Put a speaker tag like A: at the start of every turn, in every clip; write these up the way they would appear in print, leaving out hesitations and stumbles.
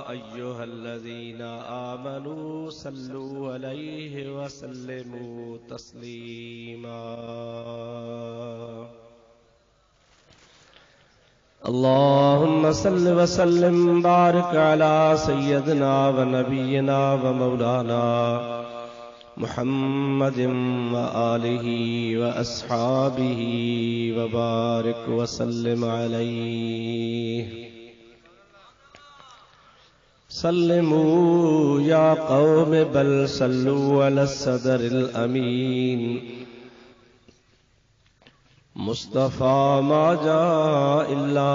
A: أيها الذين آمنوا صلوا عليه وسلموا تسليما اللهم صل وسلم بارك على سيدنا ونبينا ومولانا محمد وآله وأصحابه وبارك وسلم عليه सल्लिमू या कौम बल सल्लू अला सदर अमीन मुस्तफ़ा माजा इल्ला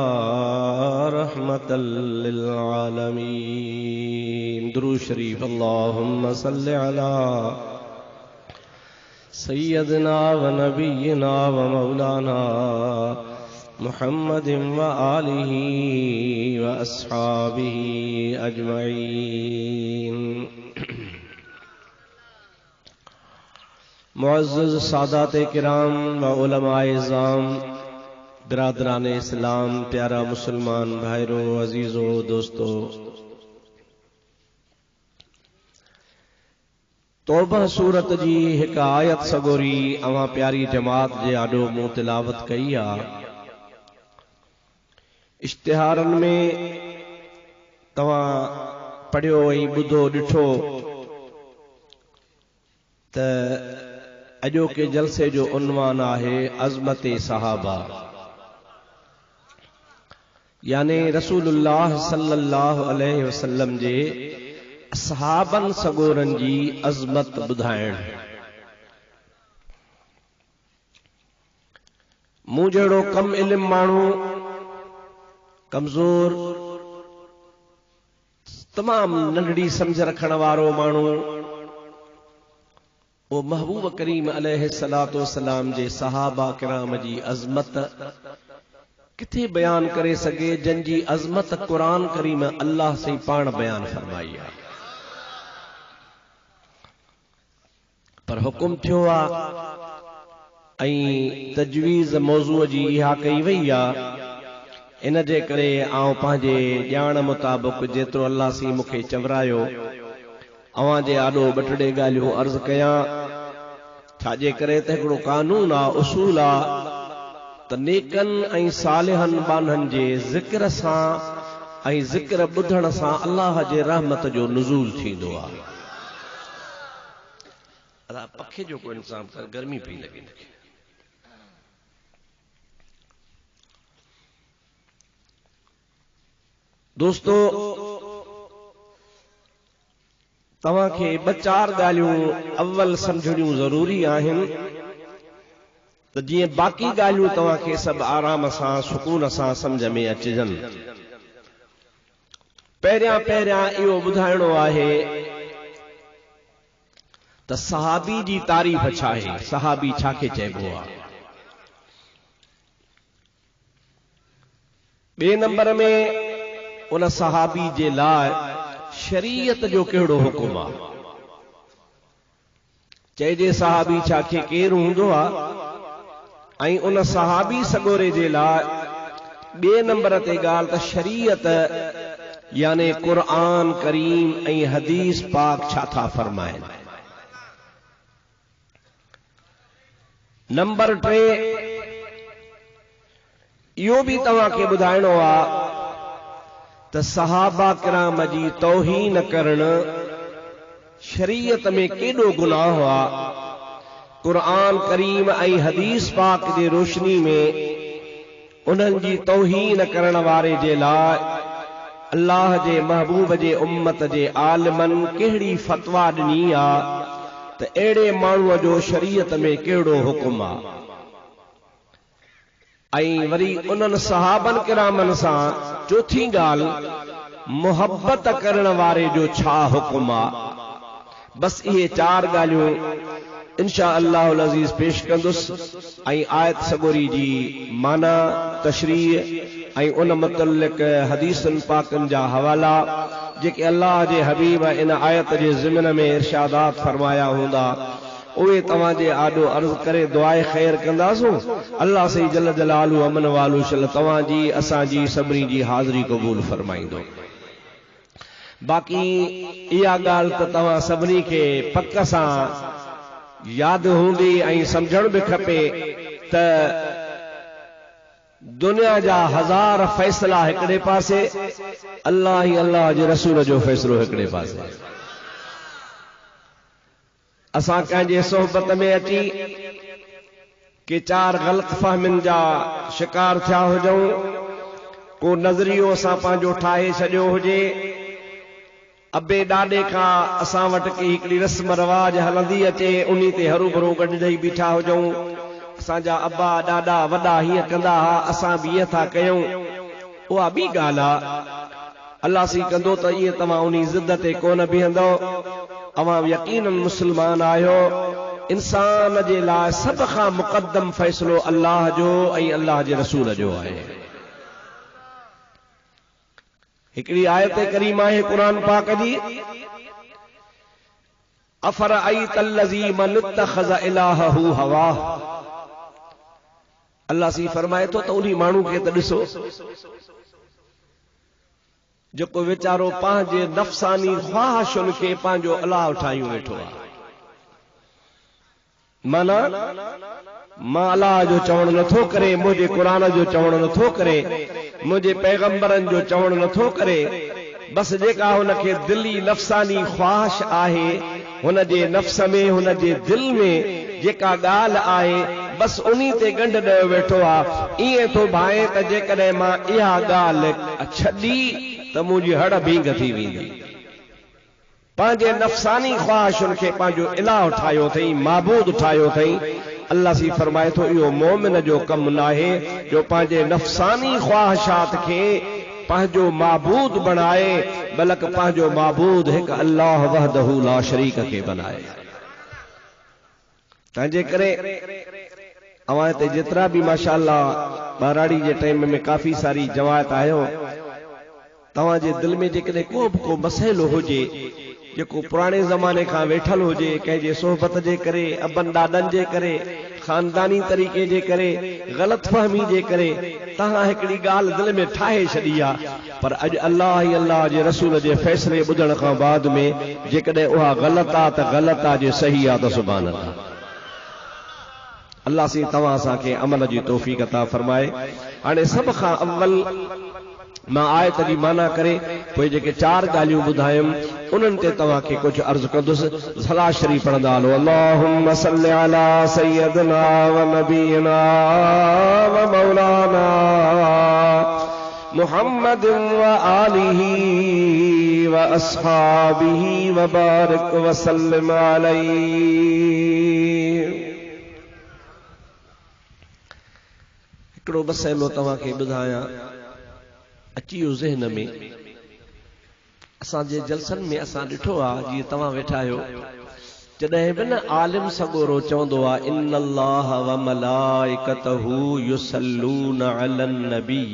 A: रहमतल लिल आलमीन। दुरूद शरीफ अल्लाहुम्मा सल्लि अला सय्यदना व नबियना व मौलाना मुहम्मद व आलिही व अस्हाबिही अजमईन। मुअज़्ज़ज़ सादात किराम व उलमाए इज़्ज़ाम, बिरादरान इस्लाम, प्यारा मुसलमान भाइरों, अजीज़ों, दोस्तों, तौबा सूरत जी एक आयत सगोरी अवां प्यारी जमात जे आॾो मूं तिलावत कई आ। इश्तिहारन में तवां पढ़ियो ऐं ॿुधो ॾिठो त अॼोके जलसे जो उन्वान आहे अज़मत सहाबा, यानी रसूलुल्लाह सल्लल्लाहु अलैहि वसल्लम जे सहाबन सगोरन जी अज़मत ॿुधाइण। मूं जहिड़ो कम इल्म माण्हू, कमज़ोर, तमाम नंढड़ी समझ रखण वारो माण्हू, वो महबूब करीम अलैहिस्सलातु वस्सलाम जे सहाबा किराम जी अज़मत किथे बयान करे सघे, जंहिंजी अज़मत क़ुरान करीम अल्लाह से पाण बयान फरमाई आहे। पर हुकुम थियो आहे ऐं तजवीज़ मौज़ूअ जी इहा कई वई आहे। इन जे करे आउं पंहिंजे ॼाण मुताबिक़ जेतिरो अल्लाह सी मूंखे चवरायो अवां जे आॾो ॿ टे ॻाल्हियूं अर्ज़ कयां। छाजे करे त हिकिड़ो कानून आहे, उसूल आहे त नेकनि ऐं सालिहनि बाननि जे ज़िक्र सां ऐं ज़िक्र ॿुधण सां अल्लाह जे रहमत जो नुज़ूल थींदो आहे। पखे जो को इंतज़ाम कर, गर्मी पई लॻे मूंखे। दोस्तों, तव्हां खे ॿ चार ॻाल्हियूं अव्वल सम्झणियूं ज़रूरी आहिनि त जीअं बाक़ी ॻाल्हियूं तव्हां खे सभु आराम सां सुकून सां सम्झ में अचजनि। पहिरियां पहिरियां इहो ॿुधाइणो आहे त सहाबी जी तारीफ़ छा आहे, सहाबी छा खे चइबो आहे। ॿिए नंबर में उन सहाबी जे लाइ शरीयत जो कहिड़ो हुकुम आहे। चइजे सहाबी छा खे केरु हूंदो आहे, ऐं उन सहाबी सगोरे जे लाइ ॿिए नंबर ते ॻाल्हि त शरीयत यानी क़ुरान करीम ऐं हदीस पाक छा था फरमाइनि। नंबर 3 इहो बि तव्हां खे ॿुधाइणो आहे त सहाबा किराम जी तौहीन करण शरीयत में केॾो गुनाह आहे। क़ुरान करीम ऐं हदीस पाक जी रोशनी में उन्हनि जी तौहीन करण वारे जे लाइ अल्लाह जे महबूब जे उम्मत जे आलिमनि कहिड़ी फतवा ॾिनी आहे त अहिड़े माण्हूअ जो शरीयत में कहिड़ो हुकुम आहे। ऐं वरी उन्हनि सहाबन किरामनि सां चौथी ॻाल्हि मुहब्बत करण वारे जो छा हुकुम आहे। बस इहे चार ॻाल्हियूं इंशा अल्लाहुल अज़ीज़ पेश कंदुसि ऐं आयत सगोरी जी माना तशरीह ऐं उन मुतल्लिक़ हदीसनि पाकनि जा हवाला जेके अल्लाह जे हबीब इन आयत जे ज़िमन में इरशादात फरमाया हूंदा उहे तव्हांजे आॾो अर्ज़ करे दुआए ख़ैर कंदासूं। अल्लाह सही जल जलालू अमन वालू शल तव्हांजी असांजी सभिनी जी हाज़िरी क़बूल फरमाईंदो। बाक़ी इहा ॻाल्हि त तव्हां सभिनी खे पक सां यादि हूंदी ऐं सम्झण बि खपे त दुनिया जा हज़ार फ़ैसिला हिकिड़े पासे, अल्लाह ई अल्लाह जे रसूल जो फ़ैसिलो हिकिड़े पासे। असां कंहिंजे सोहबत में अची के चार ग़लत फ़हमियुनि जा शिकार थिया हुजऊं, को नज़रियो असां पंहिंजो ठाहे छॾियो हुजे, अबे ॾाॾे खां असां वटि की हिकिड़ी रस्म रवाज हलंदी अचे, उन्ही ते हरू भरू गॾु ॾेई बीठा हुजऊं। असांजा अब्बा ॾाॾा वॾा हीअं कंदा हुआ, असां बि ईअं था कयूं, उहा ॿी ॻाल्हि आहे। अल्लाह सी कंदो त इहे तव्हां उन ज़िद ते कोन बीहंदो। अवां यकीनन मुस्लमान आहियो। इंसान जे लाइ सभ खां मुक़दम फ़ैसिलो अल्लाह जो ऐं अल्लाह जे रसूल जो आहे। हिकिड़ी आयत करीमा आहे क़ुरान पाक जी, अफ़रअयतल्लज़ी मन इत्तख़ज़ इलाहहू हवाह। अल्लाह सी फरमाए थो त उन्ही माण्हू खे त ॾिसो जेको वीचारो पंहिंजे नफ़सानी ख़्वाहिशुनि खे पंहिंजो अलाह ठाहियूं वेठो आहे। माना मां अलाह जो चवण नथो करे, मुंहिंजे क़ुरान जो चवण नथो करे, मुंहिंजे पैगंबरनि जो चवण नथो करे, बस जेका हुनखे दिली नफ़सानी ख्वाहिश आहे, हुनजे नफ़्स में हुनजे दिल में जेका ॻाल्हि आहे, बस उन्ही ते गंढ ॾियो वेठो आहे। ईअं थो भाए त जेकॾहिं मां इहा ॻाल्हि छॾी त मुंहिंजी हड़ भींग थी वेंदी। पंहिंजे नफ़सानी ख्वाहिशुनि खे पंहिंजो इलाह ठाहियो अथई, माबूद ठाहियो अथई। अल्लाह सी फरमाए थो इहो मोमिन जो कमु नाहे जो पंहिंजे नफ़सानी ख्वाहिशात खे पंहिंजो माबूद बणाए, बल्कि पंहिंजो माबूद हिकु अल्लाह वहदहू ला शरीक खे बनाए। तंहिंजे करे अवां हिते जेतिरा बि माशाअल्लाह ॿाराड़ी जे टाइम में काफ़ी सारी जमायत आयो, तव्हांजे दिल में जेकॾहिं को बि को मसइलो हुजे जेको पुराणे ज़माने खां वेठल हुजे, कंहिंजे सोहबत जे करे, अबनि ॾाॾनि जे करे, ख़ानदानी तरीक़े जे करे, ग़लत फ़हमी जे करे तव्हां हिकिड़ी ॻाल्हि दिल में ठाहे छॾी आहे, पर अॼु अल्लाह ई अल्लाह जे रसूल जे फ़ैसिले ॿुधण खां बाद में जेकॾहिं उहा ग़लति आहे त ग़लति आहे, जे सही आहे त सुभान अल्लाह। अल्लाह सी तव्हां असांखे अमल जी तौफ़ीक़ अता फरमाए। हाणे सभ खां अव्वल मां आयत जी माना करे पोइ जेके चार ॻाल्हियूं ॿुधायुमि उन्हनि ते तव्हांखे कुझु अर्ज़ु कंदुसि। सलाह शरीफ़ पढ़ंदा हलो। अल्लाहुम्मा सल्लि अला सय्यदना व नबीना व मौलाना मुहम्मद व आलिही व अस्हाबिही व बारिक व सल्लिम अलैहि। हिकिड़ो मसइलो तव्हांखे ॿुधायां, अची वियो ज़हन में। असांजे जलसनि में असां ॾिठो आहे, जीअं तव्हां वेठा आहियो, जॾहिं बि न आलिम सगोरो चवंदो आहे इन्नल्लाह व मलाइकतहू युसल्लून अलन नबी,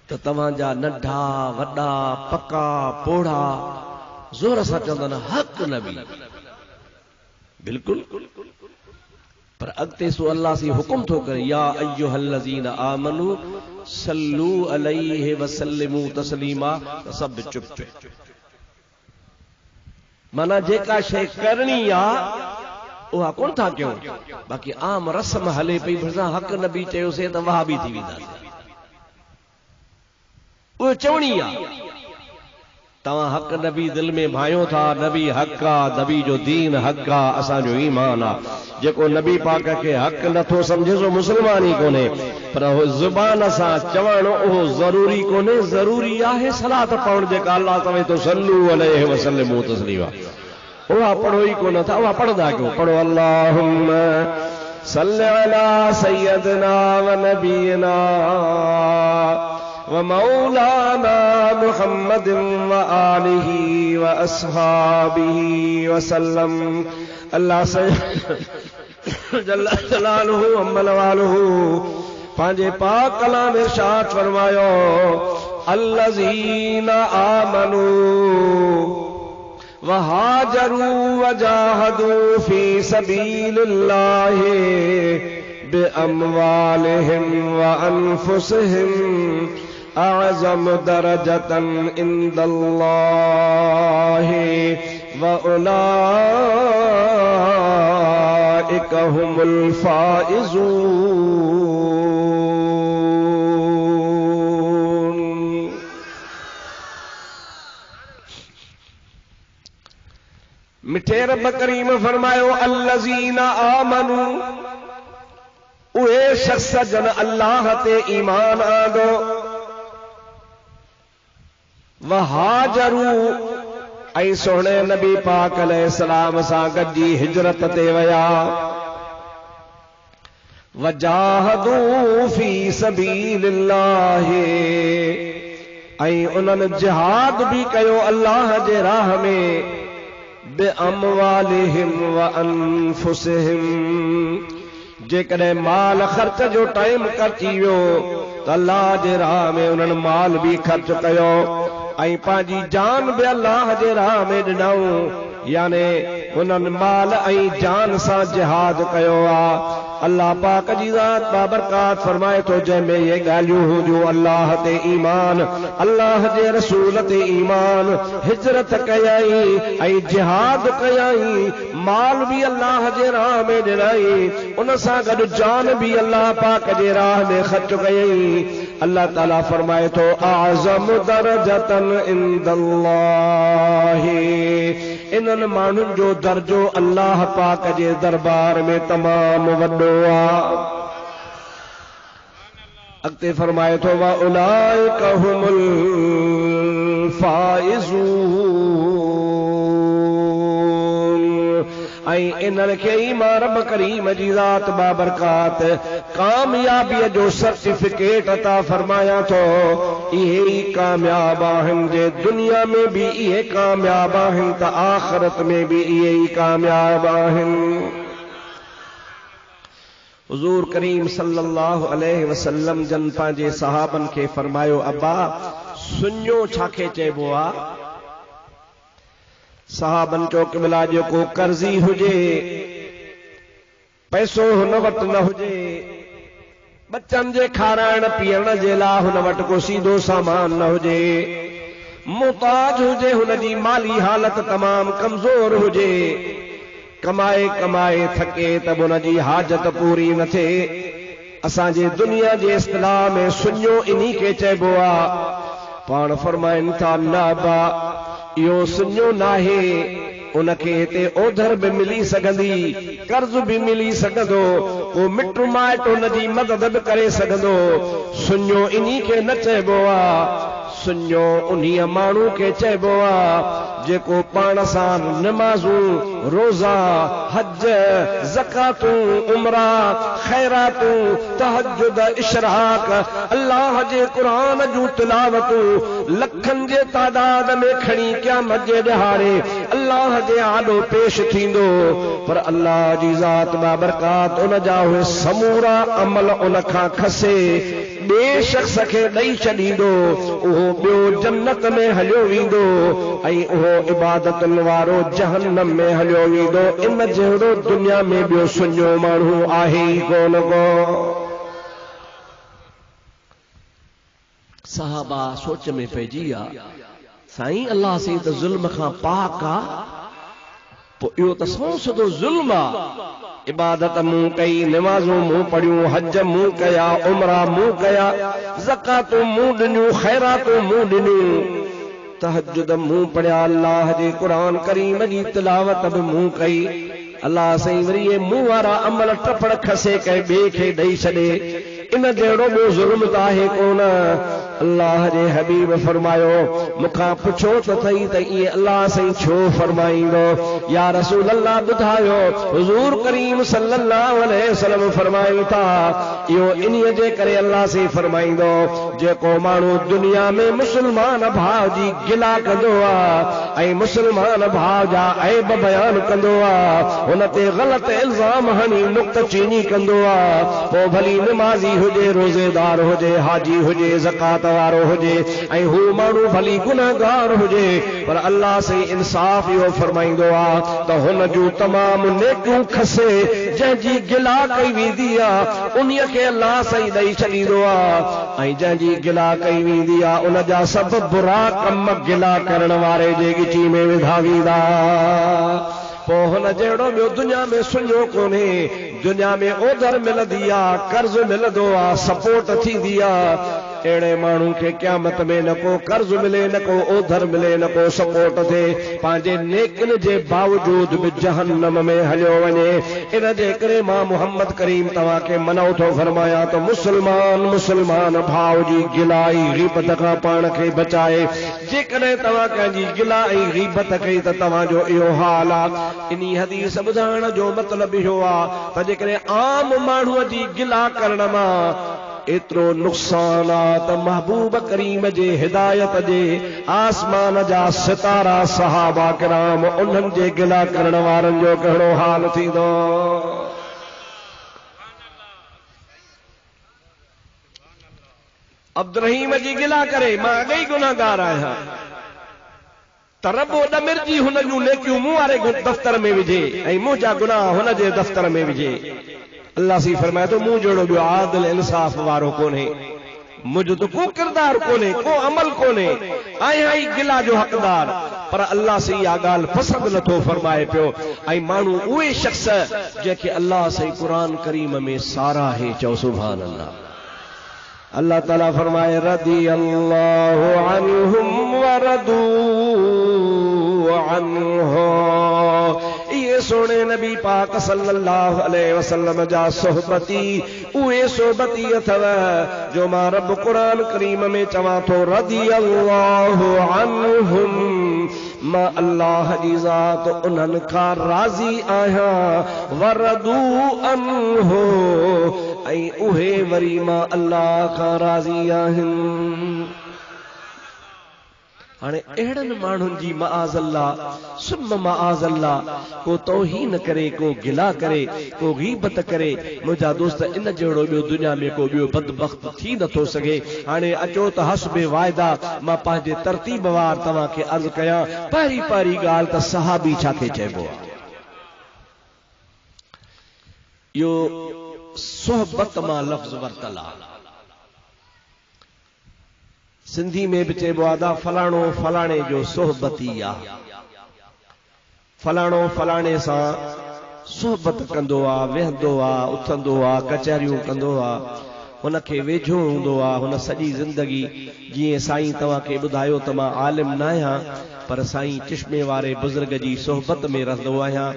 A: त तव्हांजा नंढा वॾा पका पोढ़ा ज़ोर सां चवंदा आहिनि हक़ नबी। बिल्कुलु, पर अॻिते सो अल्लाह सी हुकुम थो करे, या अय्युहल्लज़ीना आमनू सल्लू अलैहि वसल्लिमू तस्लीमा। सब चुप। माना जेका शइ करणी आहे उहा कोन था कयूं, बाक़ी आम रस्म हले पई, भरिसां हक़ नबी चयोसीं त वहाबी थी वेंदासीं। उहो चवणी आहे। तव्हां हक़ नबी दिल में भायो था, नबी हक़ आहे, नबी जो दीन हक़ आहे, असांजो ईमान आहे। जेको नबी पाक खे हक़ नथो सम्झे सो मुस्लमान ई कोन्हे, पर उहो ज़ुबान सां चवणु उहो ज़रूरी कोन्हे। ज़रूरी आहे सलात पढ़णु, जेका अल्लाह चवे थो सल्लू अलैहि वसल्लिमू तस्लीमा, उहा पढ़ो ई कोन था, उहा पढ़ंदा कयो। पढ़ो अल्लाहुम्मा सल्लि अला सय्यदना व नबीना व मौलाना मुहम्मद व आलिही व अस्हाबिही व सल्लम। अल्लाह जल्ल जलालुहु अम्मल वालुहु पंहिंजे पाक कलाम इरशाद फरमायो, अल्लज़ीना आमनू وهاجروا وجاهدوا في سبيل الله بأموالهم وأنفسهم أعظم درجة عند الله وأولئك هم الفائزون. मिठे रब करीम फरमायो अल्लज़ीना आमनू, उहे शख्स जन अल्लाह ते ईमान आंदो, वहाजरू ऐं सोहणे नबी पाक अलैहिस्सलाम सां गॾिजी हिजरत ते वया, वजाहदू फी सबीलिल्लाह, ऐं उन्हनि जिहाद भी कयो अल्लाह जे राह में, बिअमवालिहिम व अनफुसिहिम, जेकॾहिं माल ख़र्च जो टाइम कटी वियो त अल्लाह जे राह में उन्हनि माल भी ख़र्च कयो ऐं पंहिंजी जान भी अल्लाह जे राह में ॾिनऊं, याने उन्हनि माल ऐं जान सां जिहाद कयो आहे। अल्लाह पाक जी ज़ात बाबरकात फरमाए थो जंहिंमें ये ॻाल्हियूं हुजूं, अल्लाह ते ईमान, अल्लाह जे रसूल ते ईमान, हिजरत कयई ऐं जिहाद कयई, माल भी अल्लाह जे राह में ॾिनई, उन सां गॾु जान भी अल्लाह पाक जे राह में ख़र्च कयई। अल्लाह ताला फरमाए थो आज़म दरजतन इंदल्लाहि, इन्हनि माण्हुनि जो दर्जो अल्लाह पाक जे दरबार में तमामु वॾो आहे। अॻिते फरमाए थो व उलाइक हुमुल फाइज़ून, ऐं इन्हनि खे ई मां रब करीम जी ज़ात बाबरकात कामयाबीअ जो सर्टिफिकेट अता फरमाया थो। इहे ई कामयाब आहिनि, जे दुनिया में भी इहे कामयाब आहिनि त आख़िरत में भी इहे ई कामयाब आहिनि। हुज़ूर करीम सल्लल्लाहु अलैहि वसल्लम जन पंहिंजे सहाबनि खे फरमायो, अब्बा सुञो छाखे चइबो आहे? सहाबन चो क़िबला जेको कर्ज़ी हुजे, पैसो हुन वटि न हुजे, बच्चन जे खाराइण पीअण जे लाइ हुन वटि को सीधो सामान न हुजे, मुहताज हुजे, हुनजी माली हालत तमाम कमज़ोर हुजे, कमाए कमाए थके त हुनजी हाजत पूरी न थिए, असांजे दुनिया जे इस्तिलाह में सुञो इन्ही खे चइबो आहे। पाण फरमाइनि था न बा इहो सुञो नाहे, उनखे हिते ओधर भी मिली सघंदी, कर्ज़ भी मिली सघंदो, को मिट माइट हुनजी मदद भी करे सघंदो। सुञो इन्ही खे न चइबो आहे, सुञो उन्हीअ माण्हू खे चइबो आहे जेको पाण सां नमाज़ूं, रोज़ा, हज, ज़कातूं, उमरा, खैरातूं, तहज्जुद, इशराक, अल्लाह जे क़ुरान जूं तिलावतूं लखनि जे तादाद में खणी क़यामत जे ॾिहाड़े अल्लाह जे आॾो पेश थींदो, पर अल्लाह जी ज़ात बाबरकात उन जा उहे समूरा अमल उन खां खसे ॿिए शख़्स खे ॾेई छॾींदो, उहो ॿियो जन्नत में हलियो वेंदो ऐं उहो इबादतुनि वारो जहन्नम में हलियो वेंदो। इन जहिड़ो दुनिया में ॿियो सुञो माण्हू आहे ई कोन को। सहाबा सोच में पइजी विया, साईं अल्लाह से त ज़ुल्म खां पाक आहे, पोइ इहो त सौ सदो ज़ुल्म आहे। इबादत मूं कई, नमाज़ूं मूं पढ़ियूं, हज मूं कया, उमरा मूं कया, ज़कातूं मूं ॾिनियूं, खैरातूं मूं ॾिनियूं, तहज्जुद मूं पढ़िया, अल्लाह जे क़ुरान करीम जी तिलावत भी मूं कई। अल्लाह साईं वरी ये मूं वारा अमल टपड़ खसे कंहिं ॿिए खे ॾेई छॾे, इन जहिड़ो ॿियो ज़ुल्म त आहे कोन। अल्लाह जे हबीब फरमायो, मूंखां पुछो त थई त इहे अल्लाह साईं छो फरमाईंदो? या रसूल अल्लाह ॿुधायो। हुज़ूर करीम सल्लल्लाहु अलैहि वसल्लम फरमाइनि था, इहो इन्हीअ जे करे अल्लाह साईं फरमाईंदो, जेको माण्हू दुनिया में मुस्लमान भाउ जी गिला कंदो आहे ऐं मुस्लमान भाउ जा ऐब बयान कंदो आहे, हुन ते ग़लत इल्ज़ाम हणी नुक्तचीनी कंदो आहे, पोइ भली नमाज़ी हुजे, रोज़ेदार हुजे, हाजी हुजे, ज़कात वारो हुजे ऐं हू माण्हू भली गुनाहगार हुजे पर अल्लाह से इंसाफ़ इहो फरमाईंदो आहे त हुन जूं तमामु नेकियूं खसे जंहिंजी गिला कई वेंदी आहे उन्हीअ खे अल्लाह साईं ॾेई छॾींदो आहे ऐं जंहिंजी गिला कई वेंदी आहे उन जा सभु बुरा कम गिला करण वारे जे गिची में विधा वेंदा पोइ हुन जहिड़ो ॿियो दुनिया में सुञो कोन्हे दुनिया में ओधर मिलंदी आहे कर्ज़ मिलंदो आहे सपोर्ट थींदी आहे अहिड़े माण्हू खे क़यामत में न को कर्ज़ मिले न को ओधर मिले न को सपोर्ट थिए पंहिंजे नेकिन जे बावजूद बि जहन्नम में हलियो वञे इन जे करे मां मोहम्मद करीम तव्हांखे मनो थो फरमायां त मुस्लमान भाउ जी गिलाई ग़ीबत खां पाण खे बचाए जेकॾहिं तव्हां कंहिंजी गिला ऐं ग़ीबत कई त तव्हांजो इहो हाल आहे इन हदीस ॿुधाइण जो मतिलबु इहो आहे त जेकॾहिं आम माण्हूअ जी गिला करण मां एतिरो नुक़सान आहे त महबूब करीम जे हिदायत जे आसमान जा सितारा सहाबा किराम उन्हनि जे गिला करण वारनि जो कहिड़ो हाल थींदो अब्दुर्रहीम जी गिला करे मां अॻई गुनाहगार आहियां त रब ॾमिरजी हुन जूं नेकियूं मूं वारे दफ़्तर में विझे ऐं मुंहिंजा गुनाह हुन जे दफ़्तर में विझे अल्लाह सी फरमाए थो मूं जहिड़ो ॿियो आदिल इंसाफ़ वारो कोन्हे मुंहिंजो त को किरदार कोन्हे को अमल कोन्हे आहियां ई गिला जो हक़दार पर अल्लाह से इहा ॻाल्हि पसंदि नथो फरमाए पियो ऐं माण्हू उहे शख़्स जंहिंखे अल्लाह से क़ुरान करीम में साराहे चओ सुभान अल्लाह अल्लाह ताला फरमाए रदी अल्लाहु अन्हुम व रदू अन्हु ये सोने नबी पाक सल्लल्लाहु अलैहि वसल्लम जा सोहबती उहे सोहबती अथव जो मां रब कुरान करीम में चवां थो रदी अल्लाहु अन्हुम मां अल्लाह जी ज़ात उन्हनि खां राज़ी आहियां वरदू अन्हु ऐं उहे वरी मां अल्लाह खां राज़ी आहिनि हाणे अहिड़नि माण्हुनि जी मआज़ल्ला को तौहीन करे को गिला करे को गीबत करे मुंहिंजा दोस्त इन जहिड़ो ॿियो दुनिया में को ॿियो बदबख्त थी नथो सघे हाणे अचो त हस्बे वाइदा मां पंहिंजे तरतीब वार तव्हांखे अर्ज़ कयां पहिरीं ॻाल्हि त सहाबी छाखे चइबो आहे इहो सोहबत मां लफ़्ज़ वरतल आहे सिंधी में भी चइबो आहे फलाणो फलाणे जो सोहबती आहे फलाणो फलाणे सां सोहबत कंदो आहे वेहंदो आहे उथंदो आहे कचहरियूं कंदो आहे हुनखे वेझो हूंदो आहे हुन सॼी ज़िंदगी जीअं साईं तव्हांखे ॿुधायो त मां आलिम न आहियां पर साईं चश्मे वारे बुज़ुर्ग जी सोहबत में रहंदो आहियां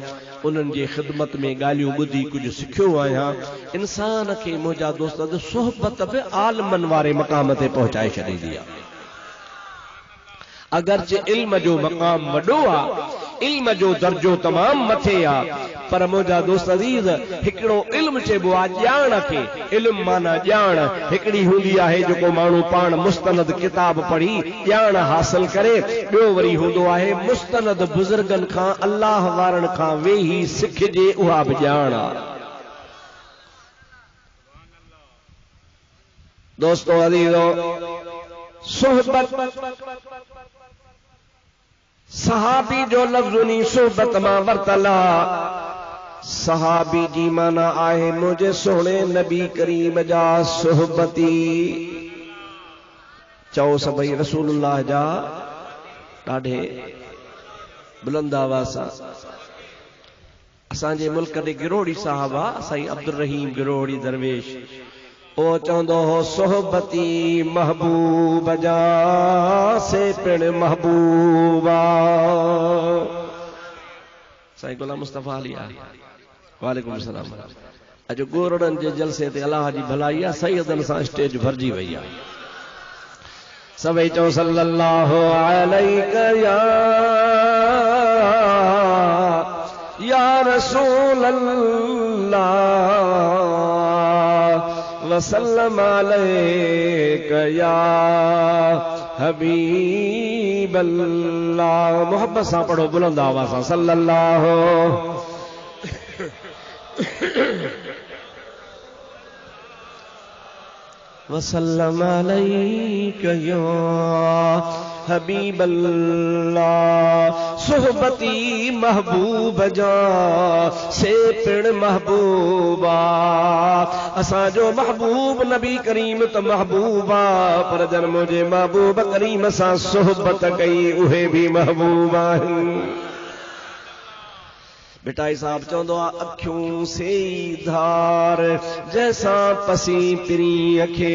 A: उन्हनि जे ख़िदमत में ॻाल्हियूं ॿुधी कुझु सिखियो आहियां इंसान खे मुंहिंजा दोस्त सोहबत बि आलमनि वारे मक़ाम ते पहुचाए छॾींदी आहे अगरचे इल्म जो मक़ाम वॾो आहे इल्म जो दर्जो तमामु मथे आहे पर मुंहिंजा दोस्त अज़ीज़ हिकिड़ो इल्म चइबो आहे ॼाण खे इल्म माना ॼाण हिकिड़ी हूंदी आहे जेको माण्हू पाण मुस्तनद किताब पढ़ी ॼाण हासिल करे ॿियो वरी हूंदो आहे मुस्तनद बुज़ुर्गनि खां अल्लाह वारनि खां वेही सिखजे उहा बि ॼाण आहे दोस्तो अज़ीज़ो सोहबत सहाबी जो लफ्ज़ुनी सोहबत मां वरतला सहाबी जी माना आहे मुझे सोने नबी करीम जा सोहबती चओ सभई रसूलुल्लाह जा ॾाढे बुलंद आवाज़ सां असांजे मुल्क दे गिरोड़ी साहब आहे साईं अब्दुल रहीम गिरोड़ी दरवेश ओ चवंदो हो सोहबती महबूब जा से पिण महबूबा साईं गुलाम मुस्तफ़ा अली वालेकुम सलाम अॼु गोरड़नि जे जलसे ते अलाह जी भलाई आहे सैयदनि सां स्टेज भरिजी वई आहे सभई चओ सल्लल्लाहु अलैका या रसूल अल्लाह वसल्लम अलैका या हबीब अल्लाह मोहब्बत सां पढ़ो बुलंद आवाज़ सां सल्लल्लाहु वसल्लम अलैका या हबीब अल्लाह। सोहबती महबूब जा से पिण महबूबा, असा जो महबूब नबी करीम तो महबूबा, पर जन मुझे महबूब करीम सा सोहबत कई उहे भी महबूबा। बिटाई साहब चवंदो आहे अखियूं से धार जैसा पसी पिरी अखे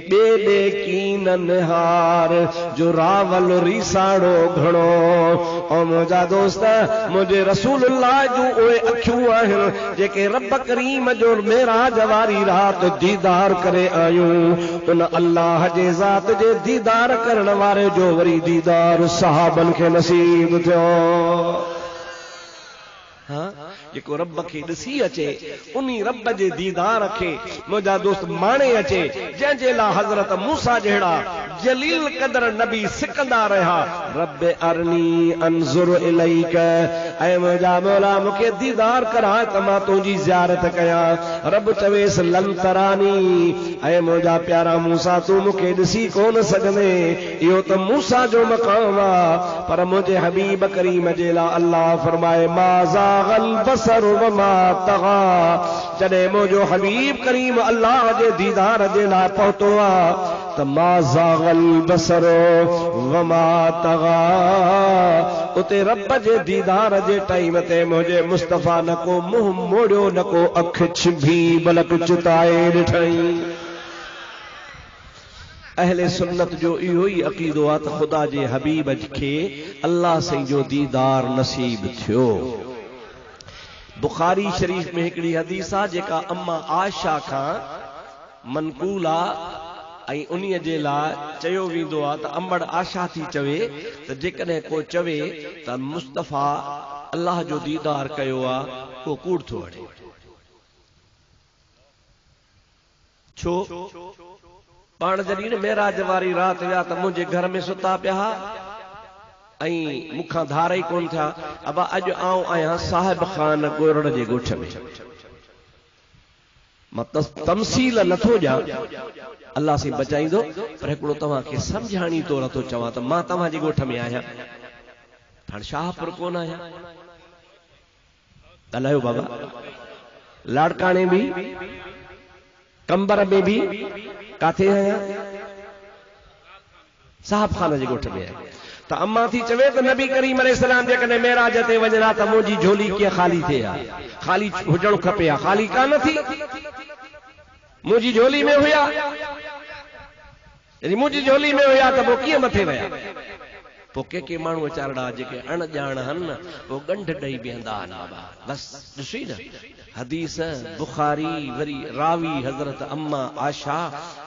A: ॿे ॿे कीनन हार जो रावल रीसाड़ो घणो। ऐं मुंहिंजा दोस्त मुंहिंजे रसूलुल्लाह जूं उहे अखियूं आहिनि जेके रब करीम जो मेराज वारी राति दीदार करे आयूं। उन अल्लाह जे ज़ात जे दीदार करण वारे जो वरी दीदार सहाबन खे नसीब थियो। हाँ जेको रब खे ॾिसी अचे उन्ही रब जे दीदार खे मुंहिंजा दोस्त माणे अचे, जंहिंजे लाइ हज़रत मूसा जहिड़ा जलील क़दर नबी सिकंदा रहिया। रब अरनी अंजुर इलैक, ऐं मुंहिंजा मौला मूंखे दीदार कराए त मां तुंहिंजी ज़ियारत कयां। रब चवेसि लन तरानी, ऐं मुंहिंजा प्यारा मूसा तूं मूंखे ॾिसी कोन सघंदे, इहो त मूसा जो मक़ाम आहे। पर मुंहिंजे हबीब करीम जे लाइ अल्लाह फरमाए माज़ा बसर वमा तग़ा, जॾहिं मुंहिंजो हबीब करीम अल्लाह जे दीदार जे लाइ पहुतो आहे त माज़ागल बसर वमा तग़ा, उते रब जे दीदार जे टाइम ते मुंहिंजे मुस्तफ़ा न को मुंहुं मोड़ियो न को अख छिभी बलक चिताए ॾिठई। अहले सुन्नत जो इहो ई अक़ीदो आहे त ख़ुदा जे हबीब खे अल्लाह साईं जो दीदार नसीब थियो। बुखारी शरीफ में हिकिड़ी हदीस आहे जेका अम्मा आयशा खां मनकूल आहे, ऐं उन्हीअ जे लाइ चयो वेंदो आहे त अम्बड़ आशा थी चवे त जेकॾहिं को चवे त मुस्तफ़ा अल्लाह जो दीदार कयो आहे को कूड़ थो वठे। छो? पाण जॾहिं न मेराज वारी राति विया त मुंहिंजे घर में सुता पिया ऐं मूंखां धार ई कोन थिया। अबा अॼु आऊं आहियां साहिब खान ॻोरड़ जे ॻोठ में, मां तमसील नथो ॾियां, अल्लाह से बचाईंदो, पर हिकिड़ो तव्हांखे सम्झाणी तौर थो चवां त मां तव्हांजे ॻोठ में आहियां, हाणे शाहपुर कोन आहियां। ॻाल्हायो बाबा, लाड़काणे बि कंबर में बि काथे आहियां? साहिब खान जे ॻोठ में आहियां। त अम्मा थी चवे त नबी करीम अलैहिस्सलाम जेकॾहिं मेराज ते वञा त मुंहिंजी झोली कीअं ख़ाली थिए हा, ख़ाली हुजणु खपे हा, ख़ाली कान थी, मुंहिंजी झोली में हुया, यदि मुंहिंजी झोली में हुया त पोइ कीअं मथे विया? पोइ के माण्हू वीचारा जेके अणॼाण आहिनि पोइ ॻंढ ॾेई बीहंदा आहिनि। बाबा बसि ॾिसी न हदीस बुखारी, वरी रावी हज़रत अम्मा आशा।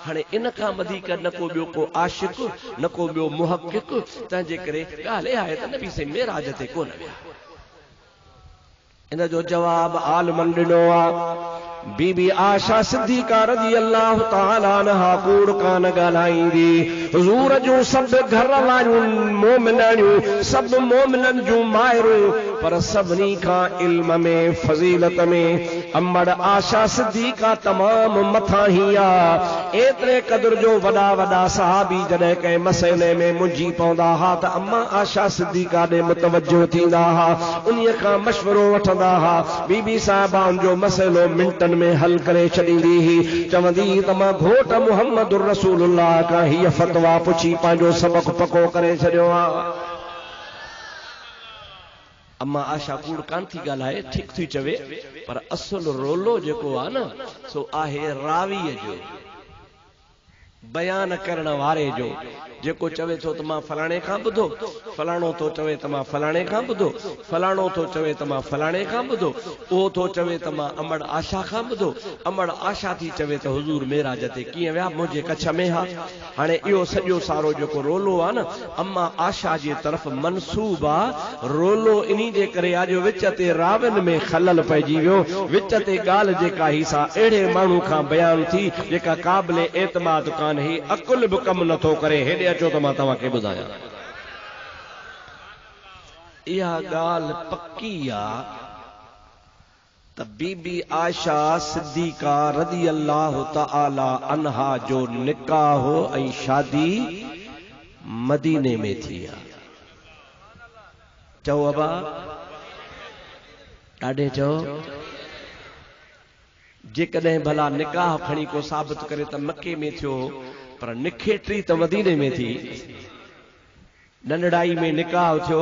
A: हाणे इन खां वधीक न को ॿियो को आशिक न को ॿियो मुहक़िक़, तंहिंजे करे ॻाल्हि आहे त नबी से मेराज ते कोन विया। इन जो जवाब आलमन ॾिनो आहे। बीबी आशा सिद्दीक़ा रज़ी अल्लाह ताला अन्हा कूड़ कान ॻाल्हाईंदी। हुज़ूर जूं सभु घर वारियूं मोमिनूं, सभु मोमिननि जूं माइरूं, पर सभिनी खां इल्म में फज़ीलत में अम्बड़ आशा सिद्दीक़ा तमामु मथां ई आहे। एतिरे क़दुर जो वॾा वॾा सहाबी जॾहिं कंहिं मसइले में मुंझी पवंदा हुआ त अम्मा आशा सिद्दीक़ा ॾे मुतवजो थींदा हुआ, उन्हीअ खां मशवरो वठंदा हुआ। बीबी साहिबाउनि जो मसइलो मिंटनि में हल करे छॾींदी ही, चवंदी त मां घोट मुहम्मद रसूलुल्लाह खां हीअ फतवा पुछी पंहिंजो सबक पको करे छॾियो आहे। अम्मा आशा कूड़ कान थी ॻाल्हाए, ठीक थी चवे, पर असुल रोलो जेको आहे न सो आहे रावीअ जो, बयान करण वारे जो। जेको चवे थो त मां फलाणे खां ॿुधो, फलाणो थो चवे त मां फलाणे खां ॿुधो, फलाणो थो चवे त मां फलाणे खां ॿुधो, उहो थो चवे त मां अमड़ आशा खां ॿुधो, अमड़ आशा थी चवे त हुज़ूर मेराज ते कीअं विया, मुंहिंजे कच्छ में हा। हाणे इहो सॼो सारो जेको रोलो आहे न अम्मा आशा जे तरफ़ मनसूब आहे। रोलो इन्ही जे करे अॼु विच ते राविन में खलल पइजी वियो, विच ते ॻाल्हि जेका ही सा अहिड़े माण्हू खां बयान थी जेका क़ाबिल एतमाद कान ही, अकुल बि कमु नथो करे। हेॾे अचो त मां तव्हांखे ॿुधायां, इहा ॻाल्हि पक्की आहे त बीबी आयशा सिद्दीका रज़ी अल्लाह तआला अन्हा जो निकाह ऐं शादी मदीने में थी आहे। चओ अबा ॾाढे चओ। जेकॾहिं भला निकाह खणी को साबित करे त मके में थियो, पर निखेटरी त मदीने में थी। नंढड़ाई में निकाह थियो,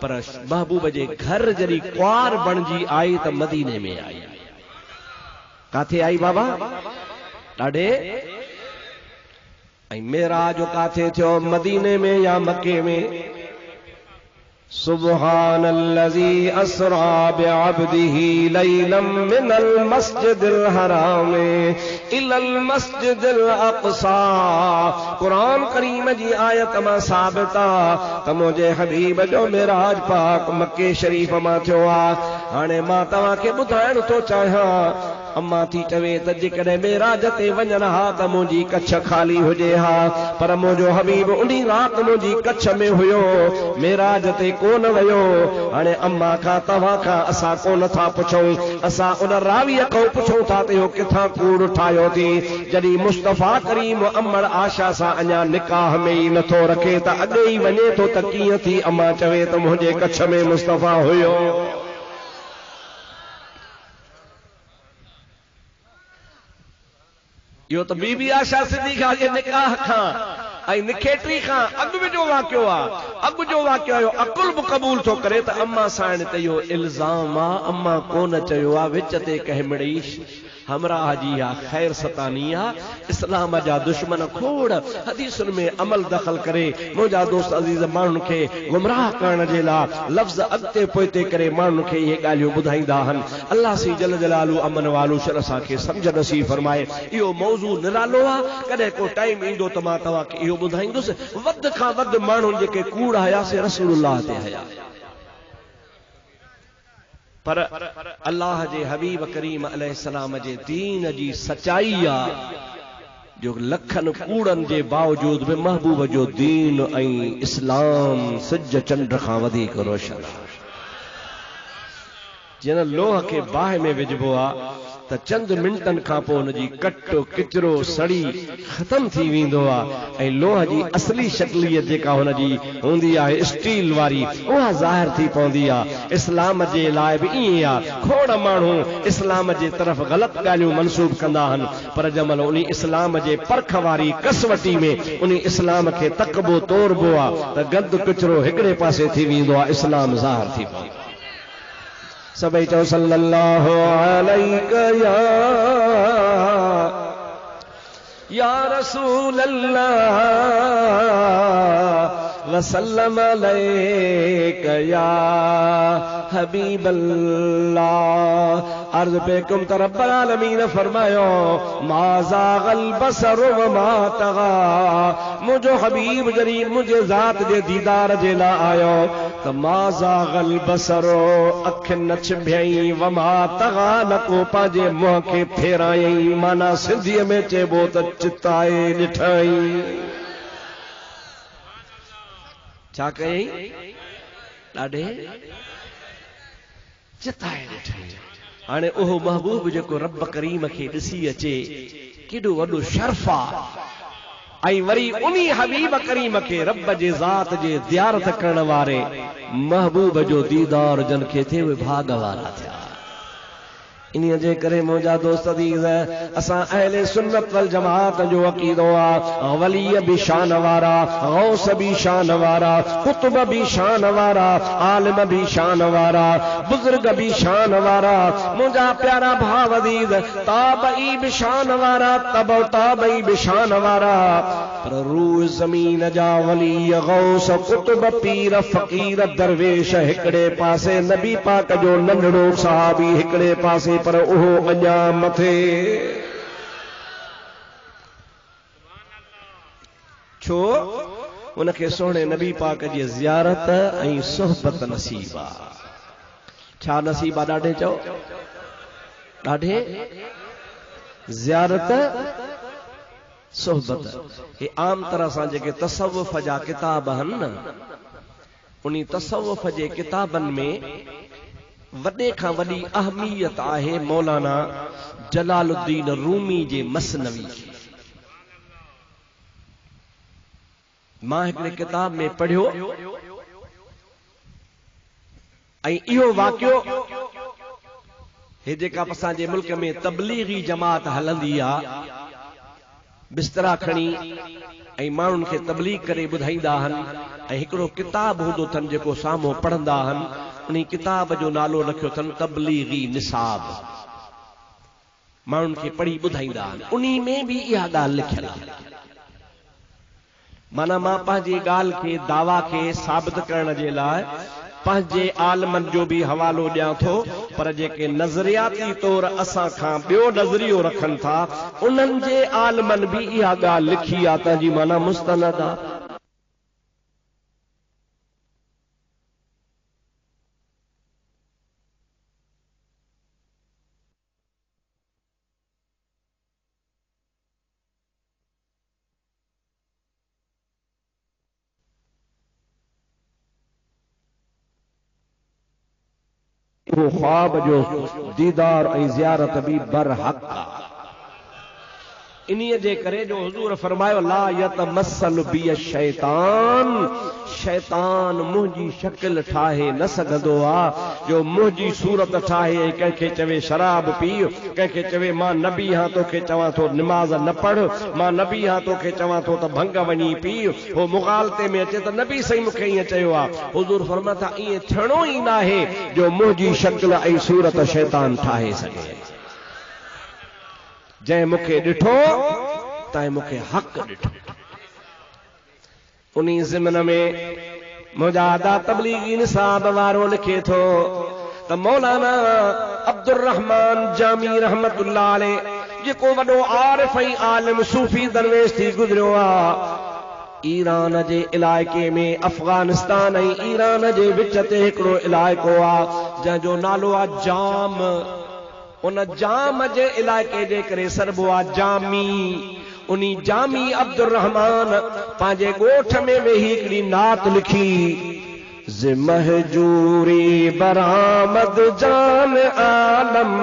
A: पर महबूब जे घर जॾहिं कुंवार बणजी आई त मदीने में आई। काथे आई बाबा? ॾाढे। ऐं मेराज काथे थियो, मदीने में या मके में? सुब्हानल्लज़ी अस्रा बिअब्दिही लैलन मिनल मस्जिदिल हराम इलल मस्जिदिल अक़सा। कुरान करीम जी आयत मां साबित आहे त मुंहिंजे हबीब जो मेराज पाक मके शरीफ़ मां थियो आहे। हाणे मां तव्हांखे ॿुधाइण थो चाहियां, अम्मा थी चवे त जेकॾहिं मेराज ते वञनि हा त मुंहिंजी कच्छ खाली हुजे हा, पर मुंहिंजो हबीब उन्ही राति मुंहिंजी कच्छ में हुयो, मेराज ते कोन वियो। हाणे अम्मा खां तव्हां खां असां कोन था पुछूं, असां उन रावीअ खां पुछूं था त इहो किथां कूड़ ठाहियो थी। जॾहिं मुस्तफ़ा करीम अमर आशा सां अञा निकाह में ई नथो रखे त अॻे ई वञे थो त कीअं थी अम्मा चवे त मुंहिंजे कच्छ में मुस्तफ़ा हुयो। इहो त बीबी आशा सिद्दीक़ा जे निकाह खां ऐं निखेटरी खां अॻु जो वाक़ियो आहे। अॻु जो वाक़ियो आयो अकुल बि क़बूल थो करे त अम्मा साण त इहो इल्ज़ाम आहे। अम्मा कोन चयो आहे, विच ते कंहिं मिड़ी हमराह जी आहे, ख़ैर सतानी आहे। इस्लाम जा दुश्मन खोड़ हदीसुनि में अमल दख़ल करे मुंहिंजा दोस्त अज़ीज़ माण्हुनि खे गुमराह करण जे लाइ लफ़्ज़ अॻिते पोइते करे माण्हुनि खे इहे ॻाल्हियूं ॿुधाईंदा आहिनि। अल्लाह सी जल जलालू अमन वालू शर असांखे सम्झ नसीब फरमाए। इहो मौज़ू निरालो आहे, कॾहिं को टाइम ईंदो त मां तव्हांखे इहो ॿुधाईंदुसि। वधि खां वधि माण्हू जेके कूड़ हयासीं रसूलुल्लाह ते हया, पर अल्लाह जे हबीब करीम अलैहिस्सलाम जे दीन जी सचाई आहे जो लखनि कूड़नि जे बावजूद बि महबूब जो दीन ऐं इस्लाम सिज चंड खां वधीक रोशन आहे। जिन लोह खे बाहि में विझबो आहे त चंद मिंटनि खां पोइ हुनजी कटो किचरो सड़ी ख़तम थी वेंदो आहे, ऐं लोह जी असली शक्लियत जेका हुनजी हूंदी आहे स्टील वारी, उहा ज़ाहिर थी पवंदी आहे। इस्लाम जे लाइ बि ईअं आहे। खोड़ माण्हू इस्लाम जे तरफ़ ग़लति ॻाल्हियूं मनसूब कंदा आहिनि, पर जंहिंमहिल उन इस्लाम जे परख वारी कसवटी में उन इस्लाम खे तकबो तोड़बो आहे त गंद किचरो हिकिड़े पासे थी वेंदो आहे, इस्लाम ज़ाहिर थी पवंदो आहे। सभई चओ सल्लल्लाहु अलैहि या रसूल अल्लाह वसल्लम अलैका या हबीब अल्लाह। अर्ज़ पे कुम त रब्बुल आलमीन फरमायो मा ज़ागल बसर व मा तगा। मुंहिंजो हबीब जॾहिं मुंहिंजे ज़ात जे दीदार जे लाइ आयो त मा ज़ागल बसर, अखियुनि न छिभयई, व मा तगा, न को पंहिंजे मुंहं खे फेरायई, माना सिंधीअ में चइबो त चिताए ॾिठई। छा कयई? ॾाढे चिताए ॾिठई। हाणे उहो महबूब जेको रब करीम खे ॾिसी अचे, केॾो वॾो शर्फ़ आहे। ऐं वरी उन्ही हबीब करीम खे रब जे ज़ात जे ज़ियारत करण वारे महबूब जो दीदार जन खे थिए, उहे भाग वारा थिया। इन्हीअ जे करे मुंहिंजा दोस्त अज़ीज़, असां अहले सुन्नत वल जमात जो अक़ीदो आहे, वली बि शान वारा, गौस बि शान वारा, कुतुब बि शान वारा, आलिम बि शान वारा, बुजुर्ग बि शान वारा, मुंहिंजा प्यारा भाउ अज़ीज़, ताबई बि शान वारा, तबो ताबई बि शान वारा, पर रूह ज़मीन जा वली, गौस, कुतुब, पीर, फ़कीर, दरवेश हिकिड़े पासे, नबी पाक जो नंढड़ो सहाबी हिकिड़े पासे, पर उहो अञा मथे। छो? उनखे सोहणे नबी पाक जी ज़ियारत ऐं सोहबत नसीब आहे। छा नसीब आहे? ॾाढे चओ, ॾाढे ज़ियारत सोहबत। हे आम तरह सां जेके तसव्वुफ़ जा किताब आहिनि न, उन तसव्वुफ़ जे किताबनि में वॾे खां वॾी अहमियत आहे मौलाना जलालुद्दीन रूमी जे मसनवी खे। मां हिकिड़े किताब में पढ़ियो ऐं इहो वाक़ियो हे जेका असांजे मुल्क में तबलीगी जमात हलंदी आहे, बिस्तरा खणी ऐं माण्हुनि खे तबलीग करे ॿुधाईंदा आहिनि ऐं हिकिड़ो किताब हूंदो अथनि जेको साम्हूं पढ़ंदा आहिनि, उन किताब जो नालो रखियो अथनि तबलीगी निसाब। माण्हुनि खे पढ़ी ॿुधाईंदा आहिनि, उन में बि इहा ॻाल्हि लिखियलु आहे। माना मां पंहिंजी ॻाल्हि खे दावा खे साबित करण जे लाइ पंहिंजे आलमनि जो बि हवालो ॾियां थो, पर जेके नज़रियाती तौर असां खां ॿियो नज़रियो रखनि था उन्हनि जे आलमनि बि इहा ॻाल्हि लिखी आहे, तंहिंजी माना मुस्तनद आहे। वो ख्वाब जो दीदार ऐं ज़ियारत भी बरहक़ आहे। इन्हीअ जे करे जो हुज़ूर फरमायो ला यतमस्सल बिय शैतान, शैतान मुंहिंजी शक्ल ठाहे न सघंदो आहे, जो मुंहिंजी सूरत ठाहे कंहिंखे चवे शराब पी, कंहिंखे चवे मां नबी हां तोखे चवां थो निमाज़ न पढ़, मां नबी हां तोखे चवां थो त भंग वञी पी, हो मुग़ालते में अचे त नबी सही मूंखे ईअं चयो आहे। हुज़ूर फरमाया था ईअं थियणो ई न आहे जो मुंहिंजी शक्ल ऐं सूरत शैतान ठाहे सघे। जंहिं मूंखे ॾिठो तंहिं मूंखे हक़ ॾिठो। उन ज़िमन में मुंहिंजा आदा तबलीगी निसाब वारो लिखे थो त मौलाना अब्दुर रहमान जामी रहमतुल्लाह अलैह जेको वॾो आरिफ ऐं आलिम सूफी दरवेश थी गुज़रियो आहे, ईरान जे इलाइक़े में अफगानिस्तान ऐं ईरान जे विच ते हिकिड़ो इलाइक़ो आहे जंहिंजो नालो आहे जाम। उन जाम जे इलाइक़े जे करे सरबो आहे जामी। उनी जामी अब्दुर रहमान पंहिंजे ॻोठ में वेही हिकिड़ी नात लिखी, ज़ महजूरी बरामद जान आलम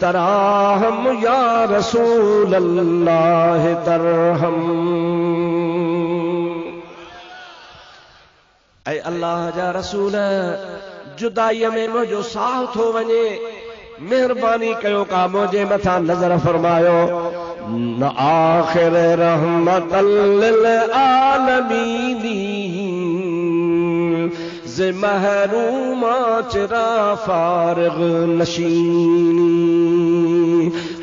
A: तराहम या रसूल अल्लाह तरहम। ऐ अल्लाह जा रसूल, जुदाईअ में मुंहिंजो साह थो वञे, महिरबानी कयो का मुंहिंजे मथां नज़र फरमायो। न आख़िर रहमतल लिल आलमीनी ज़ महरूमा चिरा फारिग नशीनी।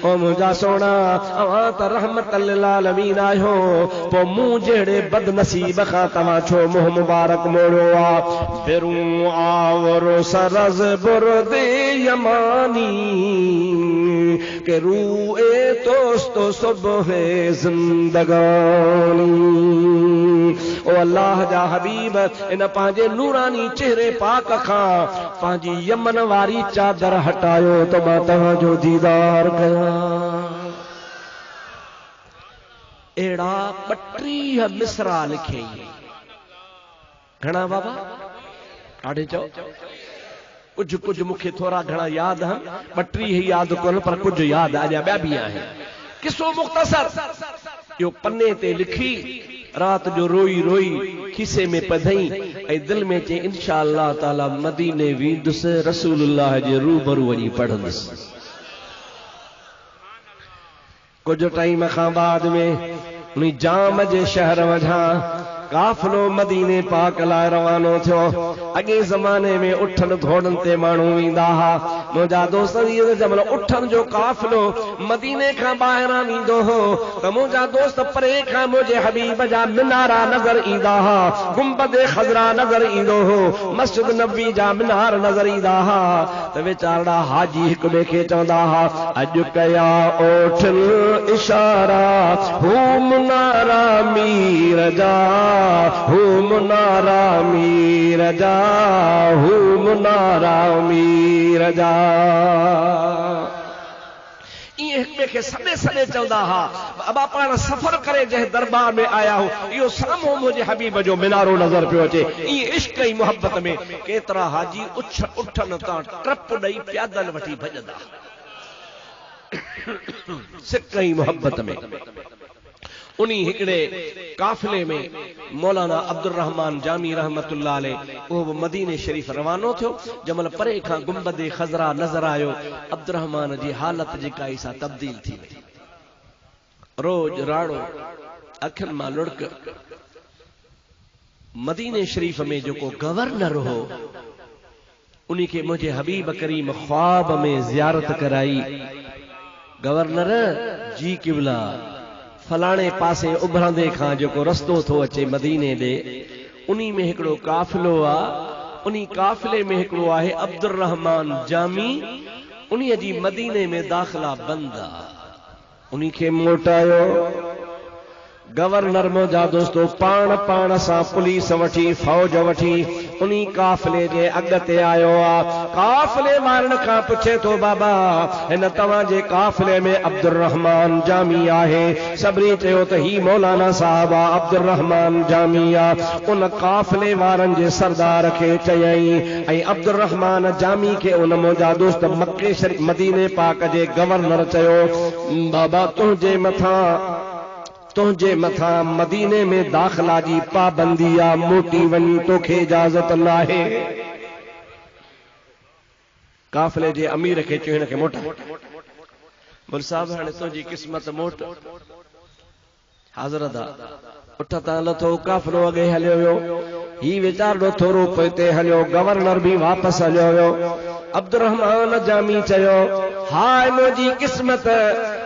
A: ओ मुंहिंजा सोना, अवां त रहमतल लिल आलमीन आहियो, पोइ मूं जहिड़े बदनसीब खां तव्हां छो मुंहुं मुबारक मोड़ियो आहे। बिरूं आवरो सरज़ बुर्दे यमानी के रूए तोस्तो सुबह जिंदगानी। ओ अल्लाह जा हबीब, इन पंहिंजे नूरानी चेहरे पाक खां पंहिंजी यमन वारी चादर हटायो त मां तव्हांजो दीदार कयां। अहिड़ा 32 मिसरा लिखे। घणा बाबा? 4.5। कुछ कुछ मूंखे थोड़ा घणा याद आहिनि, 32 याद कोन, पर कुछ याद अञा ॿिया बि आहिनि। किसो मुख़्तसर इहो पन्ने ते लिखी रात जो रोई रोई खीसे में पधई ऐं दिल में चई इंशाअल्लाह ताला मदीने वेंदुसि, रसूलुल्लाह जे रूबरू वञी पढ़ंदुसि। कुछ टाइम खां बाद में उन जाम जे शहर वञा काफ़िलो मदीने पाक लाइ रवानो थियो। अॻे ज़माने में उठनि घोड़नि ते माण्हू वेंदा हुआ। मुंहिंजा दोस्त जंहिं महिल उठनि जो काफ़िलो मदीने खां ॿाहिरां वेंदो हो त मुंहिंजा दोस्त परे खां मुंहिंजे हबीब जा मिनारा नज़र ईंदा हुआ, गुंबद ख़ज़रा नज़र ईंदो हो, मस्जिद नबी जा मिनार नज़र ईंदा हुआ। त वीचारा हाजी हिक ॿिए खे चवंदा हुआ, अॼु कया ओठनि इशारा हू मुनारा मीर जा, हू मुनारा मीर जा, हू मुनारा मीर जा। हिक ॿिए खे सॾे सॾे चवंदा हुआ। अबा पाण सफ़र करे जंहिं दरबार में आया हो इहो साम्हूं मुंहिंजे हबीब जो मीनारो नज़र पियो अचे। ईअं इश्क ऐं मुहबत में केतिरा हाजी उठनि तां ट्रप ॾेई प्यादल वठी भॼंदा। सिक ऐं मुहबत में उन्हीं हिकिड़े काफ़िले में मौलाना अब्दुल रहमान जामी रहमतुल्लाह अलैह उहो मदीने शरीफ़ रवानो थियो। जमल परे खां गुंबदे खज़रा नज़र आयो, अब्दुल रहमान जी हालत जेका ई सा तब्दील थी वई। रोज राड़ो अखियुनि मां लुड़क। मदीने शरीफ़ में जेको गवर्नर हो उन्हीं खे मुंहिंजे हबीब करीम ख्वाब में ज़ियारत कराई। गवर्नर जी किबला फलाणे पासे उभरंदे खां जेको रस्तो थो अचे मदीने ॾे उन्हीं में हिकिड़ो काफ़िलो आहे। उन्हीं काफ़िले में हिकिड़ो आहे अब्दुल रहमान जामी। उन्हीं जी मदीने में दाख़िला बंद आहे। उन्हीं खे मोटायो। गवर्नर मुंहिंजा दोस्तो पाण सां पुलिस वठी फौज वठी उन्हीं काफ़िले जे अॻिते आयो आहे। काफ़िले वारनि खां पुछे थो बाबा हिन तव्हांजे काफ़िले में अब्दुल रहमान जामी आहे? सभिनी चयो त ही मौलाना साहब आहे, अब्दुल रहमान जामी आहे। उन काफ़िले वारनि जे सरदार खे चयईं ऐं अब्दुल रहमान जामी खे उन मुंहिंजा दोस्त मक्के शरीफ़ मदीने पाक जे गवर्नर चयो बाबा तुंहिंजे मथां मदीने में दाख़िला जी पाबंदी आहे, मोटी वञी तोखे इजाज़त नाहे। काफ़िले जे अमीर खे चयो हिन खे मोटा। बोल साहब हाणे तुंहिंजी क़िस्मत मोट। हाज़रत उठ तां लथो, काफ़िलो अॻे हलियो वियो। ही वीचारो थोरो पोइते हलियो। गवर्नर भी वापसि हलियो वियो। अब्दुल रहमान जामी चयो हाय मुंहिंजी क़िस्मत,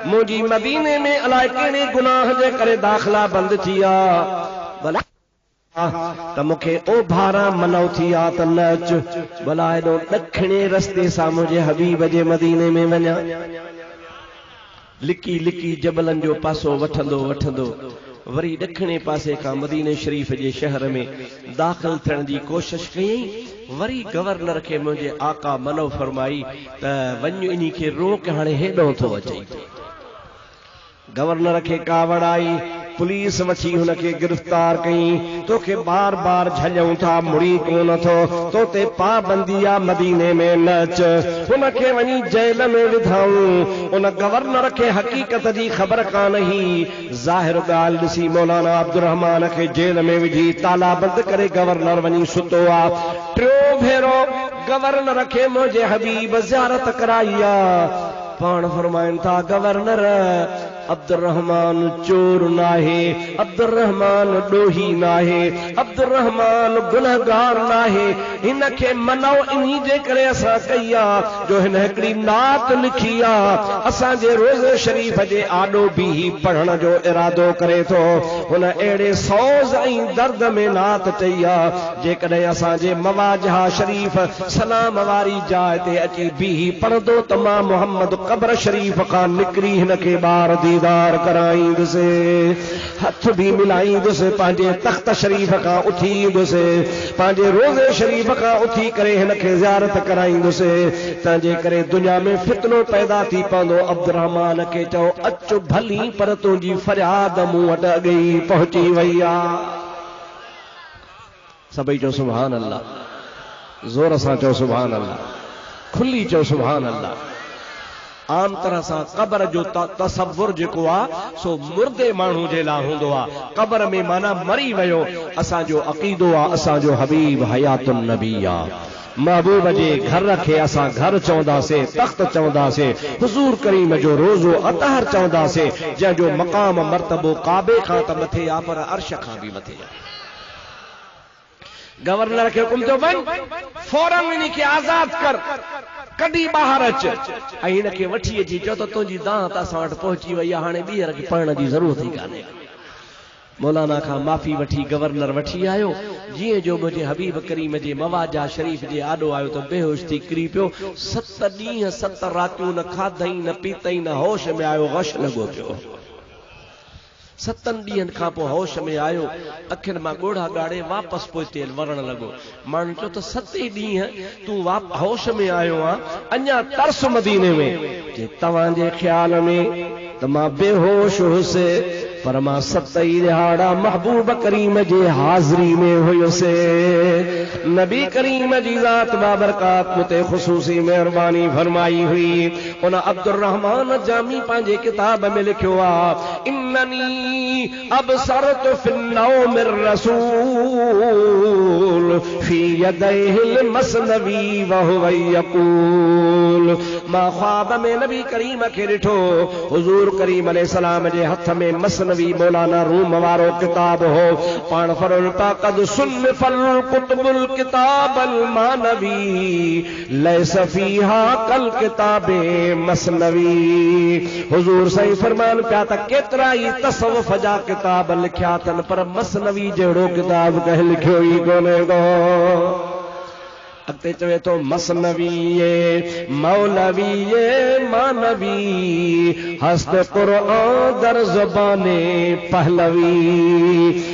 A: मुंहिंजी मदीने में अलाए कहिड़े गुनाह जे करे दाख़िला बंद थी आहे। भला त मूंखे ओभारा मनौ थी आहे त न अच। भला हेॾो ॾखिणे रस्ते सां मुंहिंजे हबीब जे मदीने में वञा। लिकी लिकी जबलनि जो पासो वठंदो वरी ॾखिणे पासे खां मदीने शरीफ़ जे शहर में दाख़िल थियण जी कोशिश कयईं। वरी गवर्नर खे मुंहिंजे आका मनो फरमाई त वञ इन्ही खे रोक, हाणे हेॾो थो अचे। गवर्नर खे कावड़ आई। पुलिस वठी हुन खे गिरफ़्तार कई। तोखे बार बार झलऊं था, मुड़ी कोन थो, तो ते पाबंदी आहे मदीने में न अच। हुन खे वञी जेल में विधाऊं। उन गवर्नर खे हक़ीक़त जी ख़बर कान ही। ज़ाहिर ॻाल्हि ॾिसी मौलाना अब्दुल रहमान खे जेल में विझी ताला बंदि करे गवर्नर वञी सुतो आहे। टियों भेरो गवर्नर खे मुंहिंजे हबीब ज़ियारत कराई आहे। पाण फरमाइनि था गवर्नर अब्दुल रहमान चोर नाहे, अब्दुल रहमान ॾोही नाहे, अब्दुल रहमान गुनहगार नाहे। हिन खे मनो इन्ही जे करे असां कई आहे जो हिन हिकिड़ी नात लिखी आहे। असांजे रोज़े शरीफ़ जे आॾो बि पढ़ण जो इरादो करे थो। हुन अहिड़े सौज़ ऐं दर्द में नात चई आहे जेकॾहिं असांजे मवाजहा शरीफ़ सलाम वारी जाइ ते अची बीही पढ़ंदो त मां मोहम्मद क़ब्र शरीफ़ खां निकिरी हिन खे ॿार दीदार कराईंदुसि, हथ भी मिलाईंदुसि, पंहिंजे तख़्त शरीफ़ खां उथींदुसि, पंहिंजे रोज़े शरीफ़ खां उथी करे हिन खे ज़ियारत कराईंदुसि। तंहिंजे करे दुनिया में फितनो पैदा थी पवंदो। अब्दुल रहमान खे चओ अचु भली, पर तुंहिंजी फरियाद मूं वटि अॻे ई पहुची वई आहे। सभई चओ सुभान अल्लाह। ज़ोर सां चओ सुभान अल्लाह। खुली चओ सुभान अल्लाह। आम तरह सां क़ब्र जो तसव्वुर जेको आहे सो मुर्दे माण्हू जे लाइ हूंदो आहे। क़ब्र में माना मरी वियो। असांजो अक़ीदो आहे असांजो हबीब हयातुन नबी आहे। महबूब जे घर खे असां घर चवंदासीं, तख़्त चवंदासीं, हुज़ूर करीम जो रोज़ो अतहर चवंदासीं, जंहिंजो मक़ाम मर्तबो काबे खां त मथे आहे पर अर्श खां बि मथे आहे। गवर्नर खे हुकुम थियो वञ फौरन इन्ही खे आज़ाद कर, कढी ॿाहिरि अच ऐं हिन खे वठी अची चओ त तुंहिंजी दांत असां वटि पहुची वई आहे, हाणे ॿीहर खे पढ़ण जी ज़रूरत ई कान्हे। मौलाना खां माफ़ी वठी गवर्नर वठी आयो। जीअं जो मुंहिंजे हबीब करीम जे मवाजा शरीफ़ जे आॾो आयो त बेहोश थी किरी पियो। 7 ॾींहं 7 रातियूं न खाधई न पीतई न होश में आयो, गश लॻो पियो। 7 ॾींहंनि खां पोइ होश में आयो, अखियुनि मां ॻोढ़ा ॻाड़े वापसि पोइ वरण लॻो। माण्हू चयो त 7 ॾींहं तूं होश में आयो आहे, अञा तरस मदीने में। जे तव्हांजे ख़्याल में त मां बेहोश हुसे पर मां 7 दिहाड़ा महबूब करीम जे हाज़री में हुयुसे। नबी करीम जी ज़ात बाबरकात मुते ख़ुसूसी मेहरबानी फरमाई हुई। उन अब्दुर्रहमान जामी पंहिंजे किताब में लिखियो आ, इन्ननी अबसरतु फिन्नौमिर रसूल फी यदैहिल मसनवी व हुवा यक़ूल। मां ख्वाब में नबी करीम खे ॾिठो, हुज़ूर करीम अलैहिस्सलाम जे हथ में मसनवी मौलाना रूम वारो किताब हो। पाण फरमायो था, क़द सुन्निफ़ल कुतुबुल किताबल मानवी लैस फ़ीहा कल किताबे मसनवी। हुज़ूर सही फरमान पिया त केतिरा ई तसव्वुफ़ जा किताब लिखिया अथनि पर मसनवी जहिड़ो किताब कंहिं लिखियो ई कोन्हे को। अॻिते चवे थो, मसनवीये मौलवीये मानवी हस्त क़ुरआन दर ज़बाने पहलवी।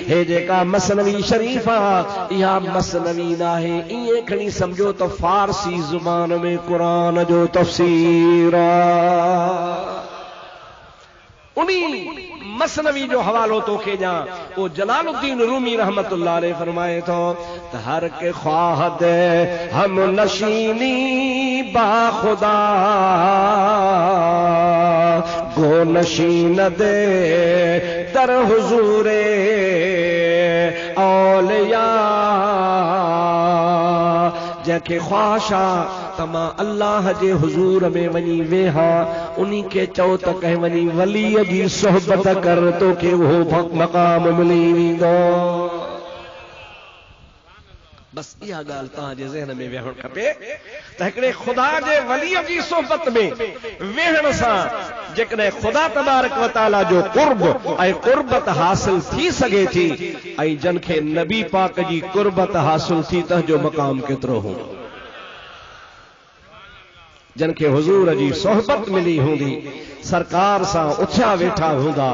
A: हे जेका मसनवी शरीफ़ आ, इहा मसनवी नाहे, ईअं खणी सम्झो त फारसी ज़ुबान में क़ुरान जो तफ़सीर आ। उनी मसनवी जो हवालो तो के जा वो जलालुद्दीन रूमी रहमतुल्लाह अलैह फरमाए तो हर के ख्वाह दे हम नशीनी बा खुदा गो नशीन दे दर हुजूरे औलिया। जैके ख्वाहिशा तमा अल्लाह जे हुजूर में वनी वेहा, उन्हीं के चौ त कह वनी वलीअ जी सोहबत कर तो के वो मकाम मिली वेंदो। बस इहा ॻाल्हि तव्हांजे ज़हन में वेहणु खपे त हिकिड़े ख़ुदा जे वलीअ जी सोहबत में वेहण सां जेकॾहिं ख़ुदा तबारक व तआला जो क़ुर्ब ऐं क़ुर्बत हासिल थी सघे थी, ऐं जन खे नबी पाक जी क़ुर्बत हासिल थी त जो मक़ाम केतिरो हूंदो। जन खे हुजूर जी सोहबत मिली हूंदी, सरकार सां उथिया वेठा हूंदा,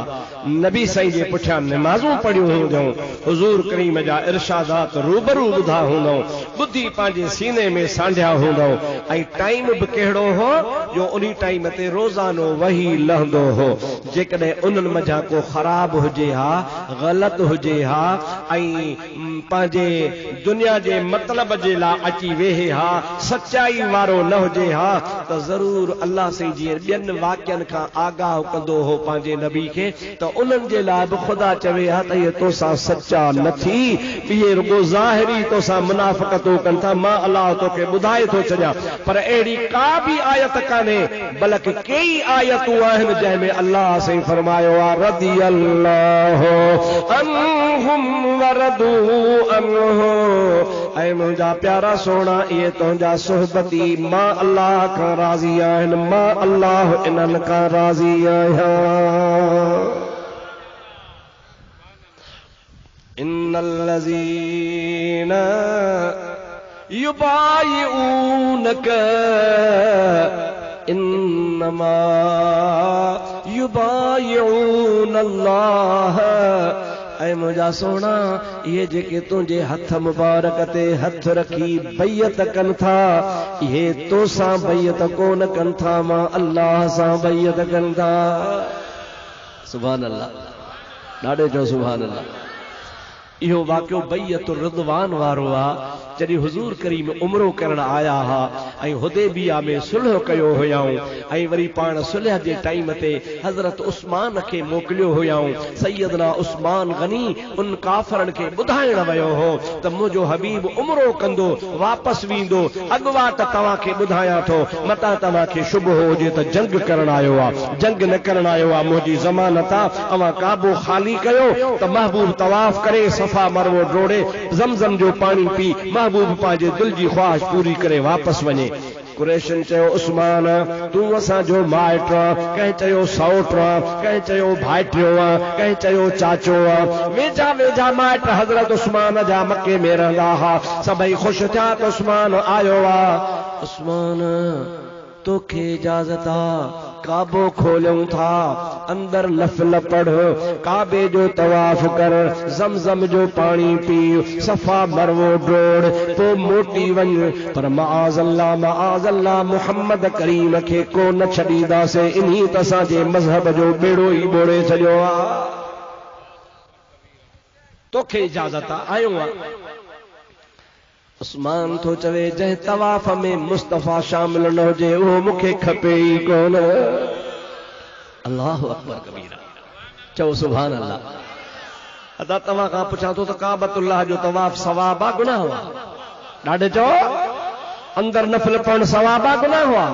A: नबी साईं जे पुठियां नमाज़ूं पढ़ियूं हूंदियूं, हुजूर करीम जा इरशादात रूबरू ॿुधा हूंदऊं, ॿुधी पंहिंजे सीने में सांढिया हूंदऊं। ऐं टाइम बि कहिड़ो हो जो उन टाइम ते रोज़ानो वही लहंदो हो। जेकॾहिं उन्हनि मथां को ख़राब हुजे हा, ग़लति हुजे हा, ऐं पंहिंजे दुनिया जे मतिलब जे लाइ अची वेहे हा, सचाई वारो न हुजे हा, त ज़रूर अल्लाह साईं जीअं ॿियनि वाक्यनि खां आगाह कंदो हो पंहिंजे नबी खे, त उन्हनि जे लाइ बि ख़ुदा चवे हा त इहे तोसां सचा न थी, इहे रुगो ज़ाहिरी तोसां मुनाफ़िक़तूं कनि था, मां अलाह तोखे ॿुधाए थो छॾियां। पर अहिड़ी का बि आयत कान्हे, बल्कि कई आयतूं आहिनि जंहिंमें अल्लाह साईं फरमायो आहे रदियल्लाहु अन्हुम वरदू अन्हु। ऐं मुंहिंजा प्यारा सोना, इहे तुंहिंजा सोहबती मां अल्लाह खां राज़ी आहिनि, मां अल्लाह इन्हनि खां राज़ी आहियां। इन्नल्लज़ीना युबायिऊनक इन्नमा युबायिऊनल्लाह। ऐं मुंहिंजा सोना, इहे जेके तुंहिंजे हथ मुबारक ते हथ रखी बैयत कनि था, इहे तोसां बैयत कोन कनि था, मां अल्लाह सां बैयत कनि था। सुभान अल्लाह, ॾाढे जो सुभान अल्लाह। इहो वाक़ियो बैयत रिदवान वारो आहे, जॾहिं हुजूर करीम उमरो करण आया हा ऐं हुदैबिया में सुलह कयो हुयाऊं, ऐं वरी पाण सुलह जे टाइम ते हज़रत उस्मान खे मोकिलियो हुयाऊं। सैयदना उस्मान गनी उन काफ़रनि खे ॿुधाइण वियो हो त मुंहिंजो हबीब उमरो कंदो, वापसि वेंदो, अॻुवाट तव्हांखे ॿुधायां थो, मतां तव्हांखे शुभ हुजे त जंग करण आयो आहे, जंग न करण आयो आहे, मुंहिंजी ज़मानत आहे। अवां काबो ख़ाली कयो त महबूब तवाफ़ करे सफ़ा मरवो डोड़े ज़मज़म जो पाणी पी महबूब पंहिंजे दिल जी ख्वाहिश पूरी करे वापसि वञे। कुरैशन चयो, उस्मान तूं असांजो माइट आहे, कंहिं चयो सौट आहे, कंहिं चयो भाइटियो आहे, कंहिं चयो चाचो आहे। वेझा वेझा माइट हज़रत उस्मान जा मके में रहंदा हुआ, सभई ख़ुशि थिया त उस्मान आयो आहे। उस्मान तोखे इजाज़त आहे काबो खोलूं था अंदर नफल पढ़ काबे जो तवाफ कर ज़मज़म जो पानी पी सफ़ा मरवो डोड़ तो मोटी वन पर माअज़ल्लाह मुहम्मद करीम खे को न छॾींदासीं इन्ही त असांजे मज़हब जो बेड़ो ई ॿोड़े छॾियो आहे तोखे इजाज़त आयो आहे उस्मान तो चवे जंहिं तवाफ में मुस्तफ़ा शामिल न हुजे उहो मूंखे खपे ई कोन अल्लाहु अकबर कबीरा चओ सुभान अल्लाह अदा तव्हां खां पुछां थो त काबतुल्लाह जो तवाफ सवाब आहे गुनाह हुआ ॾाढे चओ अंदर नफल पढ़ण सवाब आहे गुनाह हुआ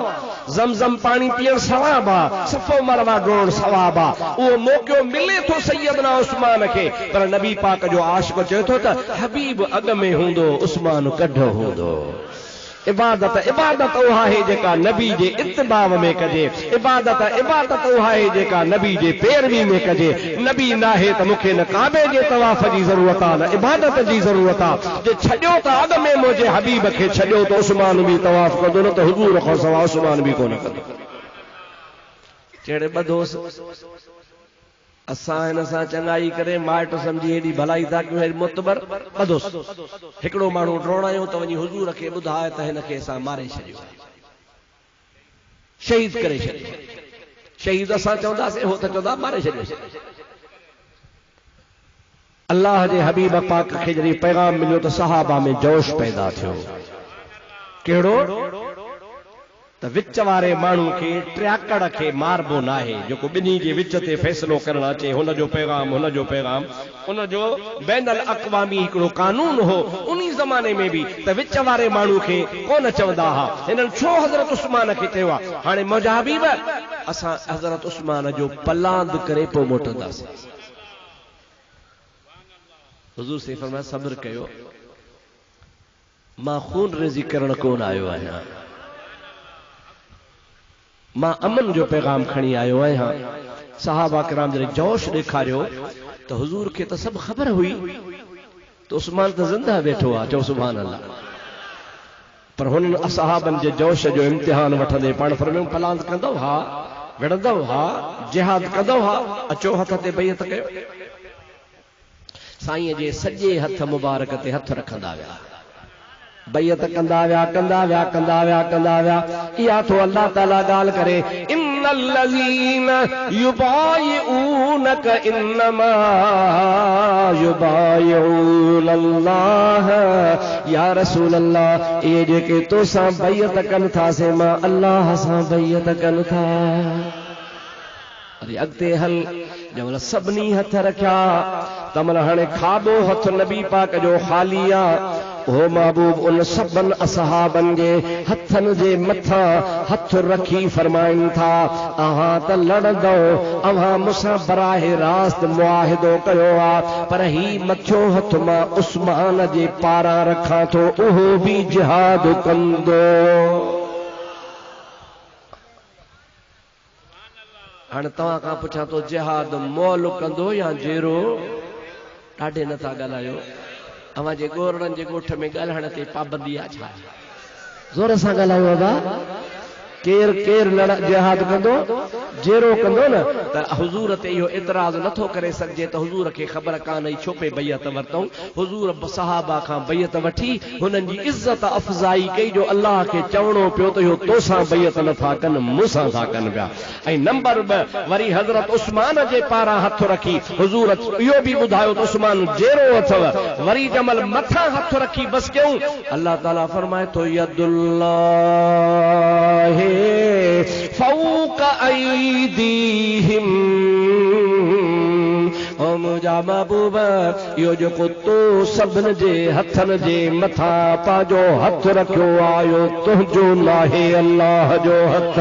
A: ज़मज़म पानी पियण सवाब आहे सफ़ो मरवा डोड़ सवाब आहे उहो मौक़ो मिले थो सैयदना उस्मान खे पर नबी पाक जो आशिक़ चए थो त हबीब अॻ में हूंदो उस्मान कढो हूंदो इबादत उहा आहे जेका नबी जे इत्तिबा में कजे इबादत उहा आहे जेका नबी जे पैरवी में कजे नबी नाहे त मूंखे न काबे जे तवाफ जी ज़रूरत आहे न इबादत जी ज़रूरत आहे जे छॾियो त अॻ में मुंहिंजे हबीब खे छॾियो त उस्मान बि तवाफ कंदो न त हुज़ूर खां सवाइ उस्मान बि कोन कंदो जहिड़े ॿधोस असां हिन सां चङाई करे माइट सम्झी हेॾी भलाई था कयूं हेॾी मुतबर ॿधोस हिकिड़ो माण्हू ड्रोणायो त वञी हुज़ूर खे ॿुधाए त हिन खे असां मारे छॾियो शहीद करे छॾियो शहीद असां चवंदासीं हो त चवंदा मारे छॾियो अल्लाह जे हबीब पाक खे जॾहिं पैगाम मिलियो त सहाबा में जोश पैदा थियो कहिड़ो त विच वारे माण्हू खे ट्रैकड़ खे मारबो न आहे जेको ॿिन्ही जे विच ते फ़ैसिलो करणु अचे हुनजो पैगाम हुनजो बैनल अक़वामी हिकिड़ो कानून हो उन ज़माने में बि त विच वारे माण्हू खे कोन चवंदा हुआ हिननि छो हज़रत उस्मान खे चयो आहे हाणे मुंहिंजा हबीब असां हज़रत उस्मान जो पलांद करे पोइ मोटंदासीं हुज़ूर से फरमाया सब्र कयो मां खून रेज़ी करण कोन आयो आहियां मां अमन जो पैगाम खणी आयो आहियां सहाबा किराम जॾहिं जोश ॾेखारियो त हुज़ूर खे त सभु ख़बर हुई त उस्मान त ज़िंदा वेठो आहे चओ सुभान अल्लाह पर हुननि असहाबनि जे जोश जो इम्तिहान वठंदे पाण फरमायूं पलांद कंदव हा विढ़ंदव हा जिहाद कंदव हा अचो हथ ते बैत कयो साईं जे सॼे हथ मुबारक ते हथ रखंदा विया बैत कंदा विया इहा थो अल्लाह ताला ॻाल्हि करे इन्नल लज़ीन युबाइऊनक इन्नमा युबाइऊन अल्लाह या रसूल अल्लाह ये जेके तोसां बैत कनि था से मां अल्लाह सां बैत कनि था अरे अॻिते हल जंहिंमहिल सभिनी हथ रखिया तंहिंमहिल हाणे खाॿो हथ नबी पाक जो ख़ाली आहे ओ महबूब उन सभन असहाबन जे हथन जे मथा हथ रखी फरमाइन था अहां त लड़दो अहां मुसां बराहे रास्त मुआहिदो कयो आ पर ही मथो हथ मां उस्मान जे पारां रखां थो उहो भी जिहाद कंदो हाणे तव्हां खां पुछां थो जिहाद मोल कंदो या जेरो ॾाढे नथा ॻाल्हायो अवां जे गोरड़नि जे ॻोठ में ॻाल्हाइण ते पाबंदी आहे छा ज़ोर सां ॻाल्हायो बाबा केर जिहाद कंदो जेरो कंदो न त हुज़ूर ते इहो एतिराज़ नथो करे सघिजे त हुज़ूर खे ख़बर कान छो पे बैत वरितऊं हुज़ूर सहाबा खां बैत वठी हुननि जी इज़त अफ़ज़ाई कई जो अल्लाह खे चवणो पियो त इहो तोसां बैत नथा कनि मूंसां था कनि पिया ऐं नंबर 2 वरी हज़रत उस्मान जे पारां हथ रखी हुज़ूर इहो बि ॿुधायो त उस्मान जेरो अथव वरी जमल मथां हथ रखी बस कयूं अल्लाह ताला फरमाए थो यदुल्लाह फौक ऐदीहिम ओ मुंहिंजा महबूब इहो जेको तो सभिनि जे हथनि जे मथां पंहिंजो हथ रखियो आयो तुंहिंजो नाहे अल्लाह जो हथ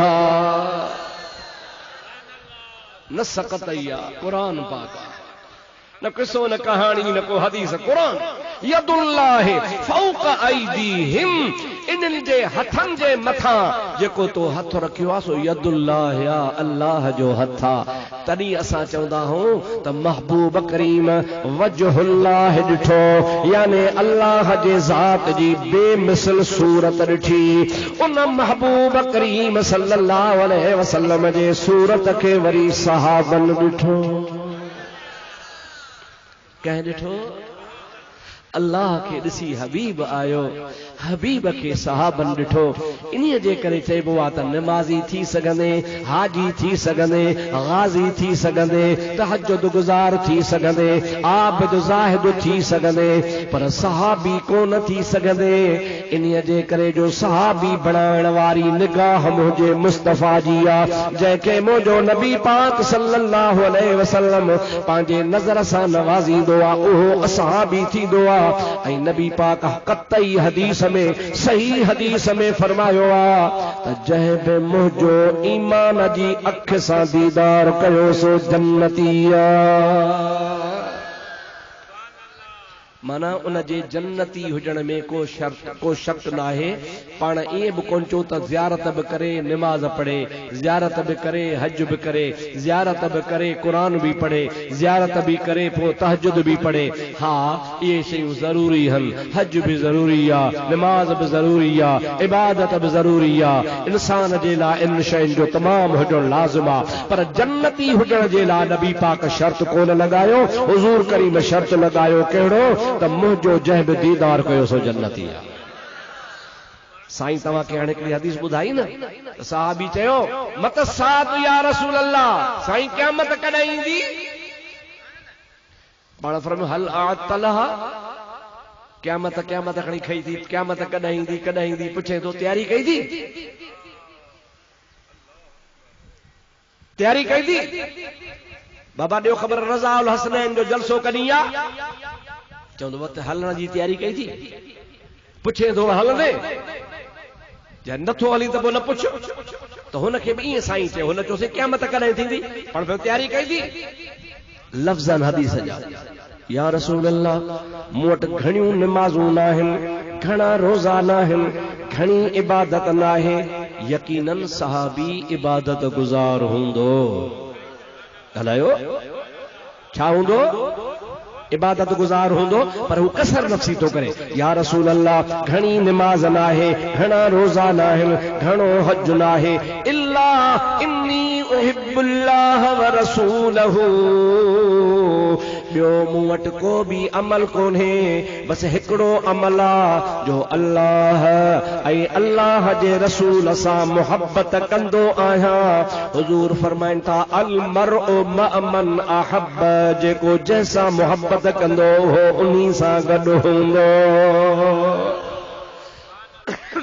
A: न सकत ई आहे क़ुरान पाक न किसो न कहानी न को हदीस क़ुरान यदुल्लाह फौक ऐदीहिम इन्हनि जे हथनि जे मथां जेको तो हथ रखियो आहे सो यदुल्लाह या अल्लाह जो हथ आहे। तॾहिं असां चवंदा आहियूं त महबूब करीम वजहुल्लाह ॾिठो, यानी अल्लाह जे ज़ात जी बेमिसल सूरत ॾिठी। उन महबूब करीम सल्लल्लाहु अलैहि वसल्लम जे सूरत खे वरी सहाबन ॾिठो। कंहिं ॾिठो? अल्लाह के ॾिसी हबीब आयो, हबीब के सहाबन ॾिठो। इन्हीअ जे करे चइबो आहे त नमाज़ी थी सघंदे, हाजी थी सघंदे, गाज़ी थी सघंदे, तहज्जुद गुज़ार थी सघंदे, आबिद ज़ाहिद थी सघंदे, पर सहाबी कोन थी सघंदे। इन्हीअ जे करे जो सहाबी बणाइण वारी निगाह मुंहिंजे मुस्तफ़ा जी आहे, जंहिंखे मुंहिंजो नबी पाक सल्लल्लाहु अलैहि वसल्लम पंहिंजे नज़र सां नवाज़ींदो आहे, उहो सहाबी थींदो आहे। ऐं नबी पाक कतई हदीस में, सही हदीस में फरमायो आहे त जंहिं बि मुंहिंजो ईमान जी अख सां दीदार कयो सो जन्नती आहे। माना उन जे जन्नती हुजण में को शक न आहे। पाण ईअं बि कोन चो त ज़ियारत बि करे, निमाज़ पढ़े, ज़ियारत बि करे, हज बि करे, ज़ियारत बि करे, क़ुरान बि पढ़े, ज़ियारत बि करे, पोइ तहज्जुद बि पढ़े। हा, इहे शयूं ज़रूरी आहिनि। हज बि ज़रूरी आहे, निमाज़ बि ज़रूरी आहे, इबादत बि ज़रूरी आहे। इंसान जे लाइ इन शयुनि जो तमामु हुजणु लाज़िम आहे। पर जन्नती हुजण जे लाइ नबी पाक शर्त कोन लॻायो, हुज़ूर करीम शर्त लॻायो। कहिड़ो? त मुंहिंजो जंहिं बि दीदार कयो सो जन्नती आहे। साईं तव्हांखे हाणे हिकिड़ी हदीस ॿुधाई न, सहाबी चयो मत सात या रसूल अल्लाह, साईं क़यामत कॾहिं ईंदी? पाण फरमायो हल आतलहा, क़यामत खणी खई थी, क़यामत कॾहिं ईंदी कॾहिं ईंदी पुछे थो, तैयारी कई थी? तैयारी कई थी? बाबा ॾियो ख़बर रज़ा उल हसनैन जो जलसो कॾहिं आहे? चवंदो वक़्तु हलण जी तैयारी कई थी? पुछे थो हलंदे? जंहिं नथो हली त पोइ न पुछ। त हुनखे बि ईअं साईं चयो, हुन चयोसीं क़यामत कॾहिं थींदी? पाण पियो तैयारी कई थी? लफ़्ज़न हदीस जा, या रसूल अल्लाह मूं वटि घणियूं निमाज़ूं न आहिनि, घणा रोज़ा न आहिनि, घणी इबादत न आहे। यकीनन सहाबी इबादत गुज़ार हूंदो। हलायो छा हूंदो? इबादत गुज़ार हूंदो, पर हू कसर नफ़्सी थो करे। या रसूल अल्लाह घणी निमाज़ न आहे, घणा रोज़ा न आहिनि, घणो हज न आहे, इल्ला इन्नी उहिब्बुल्लाह व रसूलहू। ॿियो मूं वटि को बि अमल कोन्हे, बसि हिकिड़ो अमल आहे जो अल्लाह ऐं अल्लाह जे रसूल सां मुहबत कंदो आहियां। हुज़ूर फरमाइनि था अल मरउ मअ मन अहब, जेको जंहिंसां मुहबत कंदो हो उन्ही सां गॾु हूंदो।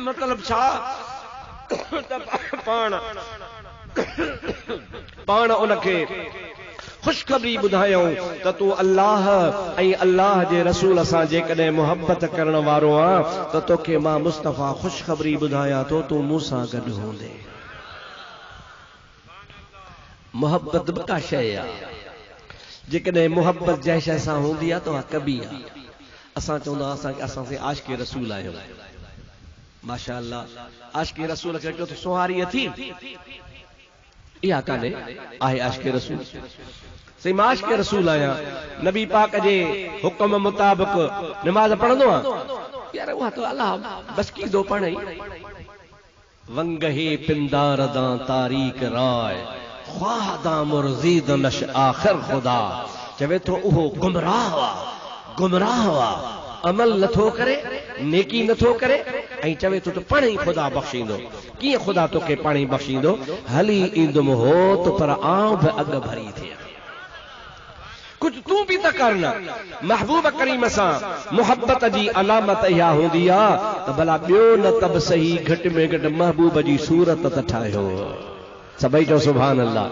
A: मतलब छा? पाण उनखे खुशखबरी ॿुधायूं त तूं अल्लाह ऐं अल्लाह जे रसूल सां जेकॾहिं मुहबत करण वारो आहे त तोखे मां मुस्तफ़ा खुशखबरी ॿुधायां थो, तूं मूंसां गॾु हूंदे। मुहबत बि का शइ आहे, जेकॾहिं मुहबत जंहिं शइ सां हूंदी आहे त कबी आहे। असां चवंदा असांखे आशिक़े रसूल आहियो, माशा अल्लाह, आशिक़े रसूल खे चओ त सुहारी थी, इहा कान्हे, आहे आशिक़े रसूल। सही मां आशिक़े रसूल आहियां, नबी पाक जे हुक्म मुताबिक़ निमाज़ पढ़ंदो आहियां, यार उहा तो अल्लाह बस की दो पढ़ई। वंग हे पिंदार दा तारीक राय, ख्वाह दा मुर्जीद नश आखिर खुदा। चवे तो उहो गुमराह वा, अमल नथो करे, नेकी नथो करे, ऐं चवे तो पाण ई ख़ुदा बख़्शींदो। कीअं ख़ुदा तोखे पाण ई बख़्शींदो? हली ईंदुमि हो त पर आऊं बि अॻ भरी थियां। कुछ तू भी त करना। महबूब करीम सां मुहब्बत जी अलामत इहा हूंदी आहे त भला ॿियो न तब सही, घटि में घटि महबूब जी सूरत त ठाहियो। सभई चओ सुभान अल्लाह।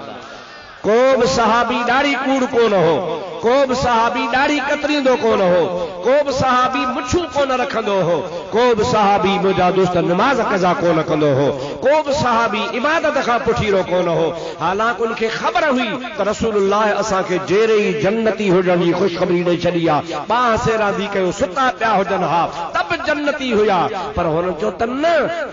A: को बि सहाबी ॾाढ़ी कूड़ कोन हो, को बि सहाबी ॾाढ़ी कतरींदो कोन हो, को बि सहाबी मुछूं कोन रखंदो हो, को बि सहाबी मुंहिंजा दोस्त नमाज़ कज़ा कोन कंदो हो, को बि सहाबी इबादत खां पुठीरो कोन हो। हालांकि उनखे ख़बर हुई त रसूलुल्लाह असांखे जेरे ई जन्नती हुजण जी ख़ुशख़बरी ॾेई छॾी आहे। ॿाह सेरा थी कयो सुता पिया हुजनि हा त बि जन्नती हुया, पर हुन चयो त न,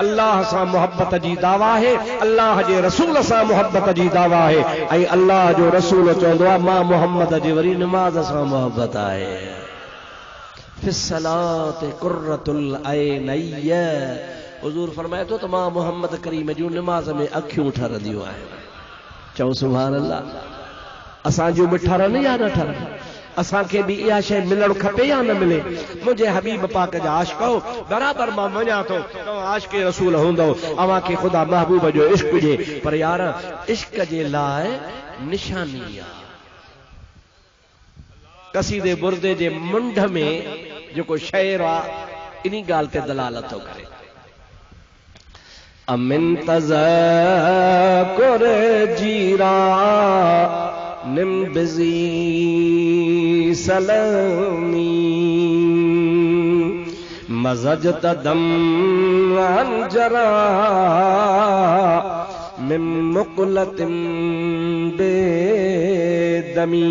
A: अल्लाह सां मोहब्बत जी दावा आहे, अल्लाह जे रसूल सां मोहब्बत जी दावा आहे। ऐं अल्लाह जो रसूल चवंदो आहे मां मोहम्मद जे वरी नमाज़ सां मोहब्बत आहे। फिस्सलात कुर्रतुल ऐनैय, हुजूर फरमाए थो त मां मोहम्मद करीम जूं नमाज़ में अखियूं ठरंदियूं आहिनि। चओ सुभान अल्लाह। असां जूं बि ठरनि या न ठरनि? असांखे बि इहा शइ मिलणु खपे या न मिले? मुंहिंजे हबीब पाक जा आशिक़ो, बराबरि मां मञा थो तव्हां आशिक़े रसूल हूंदो, अव्हांखे ख़ुदा महबूब जो इश्क हुजे, पर यार इश्क जे लाइ निशानी आहे। कसीदे बुर्दे जे मुंड में जेको शेर आहे इन ॻाल्हि ते दलालत थो करे। अमिन तज़कुर जीरा निम्बिज़ी सलमी मज़ज तदम अंजरा मिन मुक़लतिम बेदमी।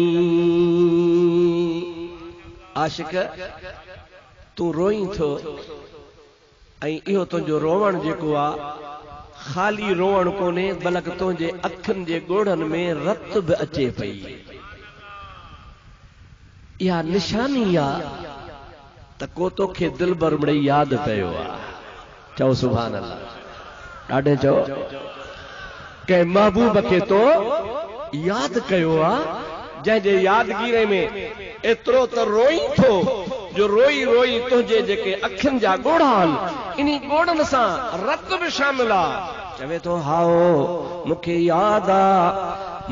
A: आशिक तू रोई थो ऐं इहो तुंहिंजो रोवण जेको आहे खाली रोवण कोन्हे, बल्कि तुंहिंजे अखियुनि जे ॻोढ़नि में रत बि अचे पई। इहा निशानी आहे त को तोखे दिलबर मिड़ई यादि पियो आहे। चओ सुभान अल्लाह। ॾाढे चओ कंहिं महबूब खे तो यादि कयो आहे, जंहिंजे यादगीरे में एतिरो त रोई थो जो रोई रोई तुंहिंजे जेके अखियुनि जा ॻोढ़ा आहिनि इन ॻोढ़नि सां रत बि शामिल आहे। चवे थो हाओ मूंखे यादि आहे,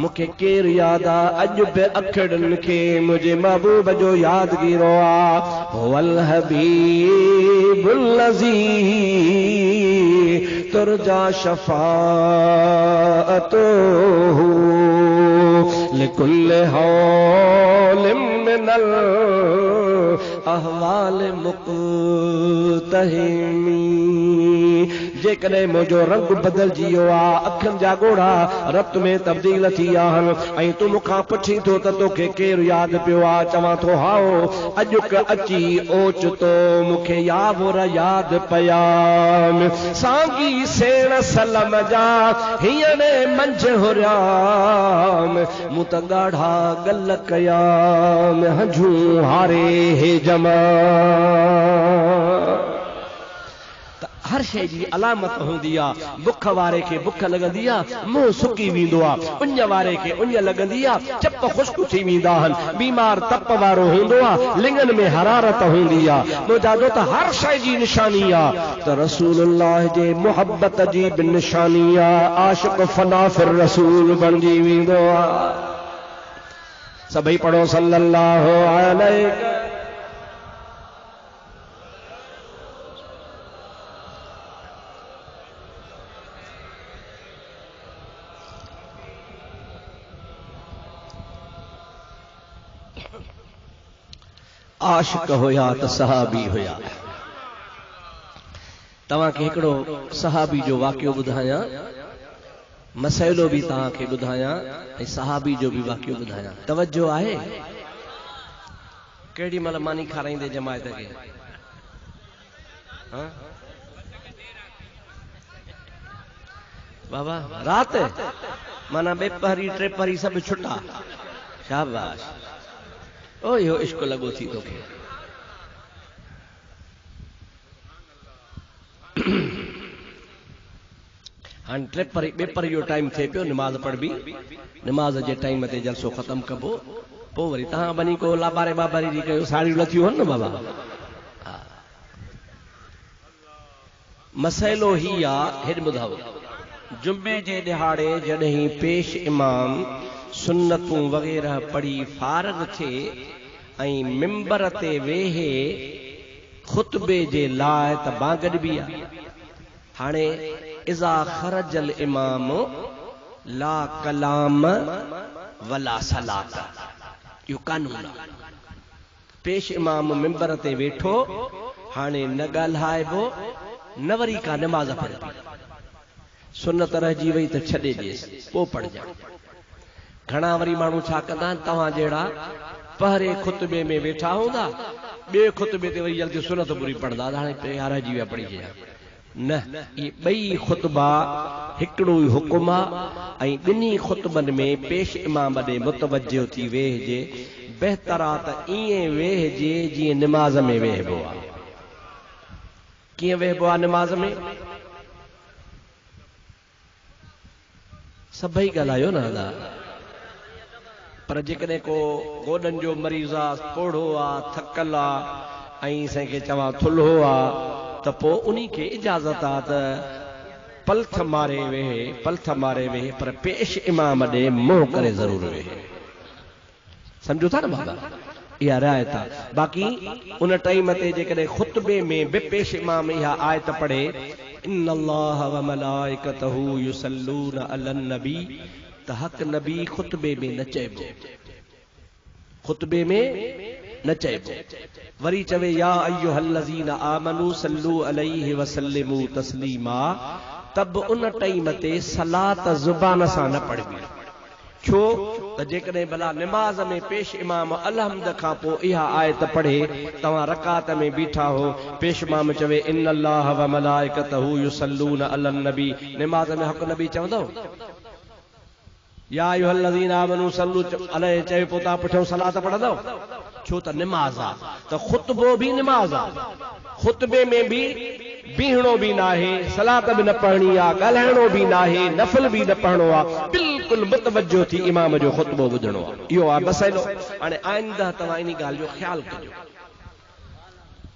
A: मूंखे केरु यादि आहे, अॼु बि अखियुनि खे मुंहिंजे महबूब जो यादगीरो आहे। वल हबीबुल लज़ी तुरजा शफाअतुहु लिकुल हौलिम मिनल अहवाल मुक़तहिमी। जेकॾहिं मुंहिंजो रंग बदिलजी वियो आहे, अखियुनि जा ॻोढ़ा रत में तब्दील थी विया आहिनि ऐं तूं मूंखां पुछी थो त तोखे केरु यादि पियो आहे, चवां थो हाओ अॼुक अची ओचितो मूंखे यावुर यादि पिया। साॻी सेण सलम जा हींअर मंझि हुरियाम, मूं त ॻाढ़ा गल कया हंझूं हारे हे जमा। हर शइ जी अलामत हूंदी आहे। बुख वारे खे बुख लॻंदी आहे, मुंहुं सुकी वेंदो आहे, उञ वारे खे उञ लॻंदी आहे, चप ख़ुश्क थी वेंदा आहिनि, बीमार तप वारो हूंदो आहे, लिंगनि में हरारत हूंदी आहे। मुंहिंजा दोस्त हर शइ जी निशानी आहे त रसूलुल्लाह जे मुहबत जी बि निशानी आहे। आशिक़ फना फिर रसूल बणिजी वेंदो आहे। सभई पढ़ो सल्लल्लाहु अलैहि। आशिक हुया त सहाबी हुया। तव्हांखे हिकिड़ो सहाबी जो वाक़ियो ॿुधायां, मसइलो बि तव्हांखे ॿुधायां ऐं सहाबी जो बि वाक़ियो ॿुधायां। तवज्जो आहे? केॾी महिल मानी खाराईंदे जमायत खे? बाबा रात माना ॿे पहरी टे पहरी सभु छुटा। शाबाश। ओ इहो इश्क लॻो थी तोखे। हाणे टे परी ॿे परी जो टाइम थिए पियो, निमाज़ पढ़बी, निमाज़ जे टाइम ते जलसो ख़तम कबो, पोइ वरी तव्हां वञी को लाबारे बाबारी जी कयो, साड़ियूं लथियूं आहिनि न बाबा। मसइलो ही आहे, हेॾ ॿुधायो, जुमे जे ॾिहाड़े जॾहिं पेश इमाम सुन्नतूं वग़ैरह पढ़ी फारग थिए ऐं मिंबर ते वेहे ख़ुतबे जे लाइ त बांग ॾिबी आहे। हाणे इज़ा ख़रजल इमाम ला कलाम वला सलात, इहो कानून आहे। पेश इमाम मिंबर ते वेठो हाणे न ॻाल्हाइबो न वरी का नमाज़ पढ़े सुन्नत रहिजी वई त छॾे ॾिएसि पोइ पढ़जां। घणा वरी माण्हू छा कंदा आहिनि तव्हां जहिड़ा पहिरें खुतबे में वेठा हूंदा ॿिए खुतबे ते वरी जल्दी सुन्नत पूरी पढ़ंदा हाणे यार जी विया पढ़ी छॾियां न ये ॿई खुतबा हिकिड़ो ई हुकुम आहे ऐं ॿिन्ही खुतबनि में पेश इमाम ॾे मुतवजो थी वेहिजे बहितर आहे त ईअं वेहिजे जीअं निमाज़ में वेहिबो आहे। कीअं वेहिबो आहे निमाज़ में सभई ॻाल्हायो न दादा पर जेकॾहिं को गोॾनि जो मरीज़ आहे कोढ़ो आहे थकल आहे ऐं साईं खे चवां थुल्हो आहे त पोइ उन खे इजाज़त आहे त पलथ मारे वेहे पर पेश इमाम ॾे मुंहुं करे ज़रूरु वेहे। सम्झो था न बाबा इहा रायत आहे। बाक़ी उन टाइम ते जेकॾहिं खुतबे में बि पेश इमाम इहा आयत पढ़े इन्नल्लाह व मलाइकतहू युसल्लून अलन नबी त हक़ नबी खुतबे में न चइबो खुतबे में न चइबो वरी चवे या अय्युहल्लज़ीना आमनू सल्लू अलैहि वसल्लिमू तस्लीमा तब उन टाइम ते सलात ज़ुबान सां न पढ़बी। छो त जेकॾहिं भला निमाज़ में पेश इमाम अलहम्द खां पोइ इहा आयत पढ़े तव्हां रकात में बीठा हो पेश इमाम चवे इन्नल्लाह व मलाइकतहू युसल्लून अलन नबी निमाज़ में हक़ नबी चवंदो या अय्युहल्लज़ीना आमनू सल्लू अलैहि चए पोइ तव्हां पुठियों सलात पढ़ंदो छो त निमाज़ आहे त खुतबो बि निमाज़ आहे खुतबे में बि बीहणो बि न आहे सलात बि न पढ़णी आहे ॻाल्हाइणो बि न आहे नफ़िल बि न पढ़णो आहे बिल्कुलु मुतवजो थी इमाम जो खुतबो ॿुधणो आहे। इहो आहे मसइलो। हाणे आइंदा तव्हां इन ॻाल्हि जो ख़्यालु कजो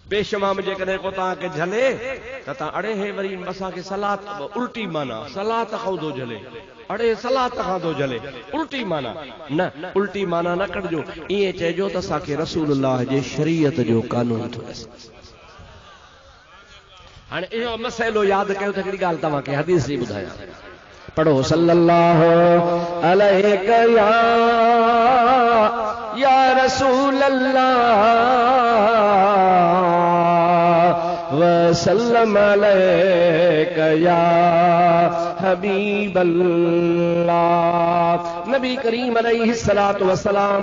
A: पेश इमाम जेकॾहिं को तव्हांखे झले त तव्हां अड़े हे वरी असांखे सलात उल्टी माना सलात खां थो झले अड़े सलात खां थो झले उल्टी माना न उल्टी माना न कढिजो ईअं चइजो त असांखे रसूलुल्लाह जे शरीयत जो कानून थो अचे। हाणे इहो मसइलो यादि कयो त हिकिड़ी ॻाल्हि तव्हांखे हदीस जी ॿुधायां पढ़ो सल्लल्लाहु अलैहि या रसूल अल्लाह वसल्लम अलैका या हबीब अल्लाह। नबी करीम अलैहि सलातो वसलाम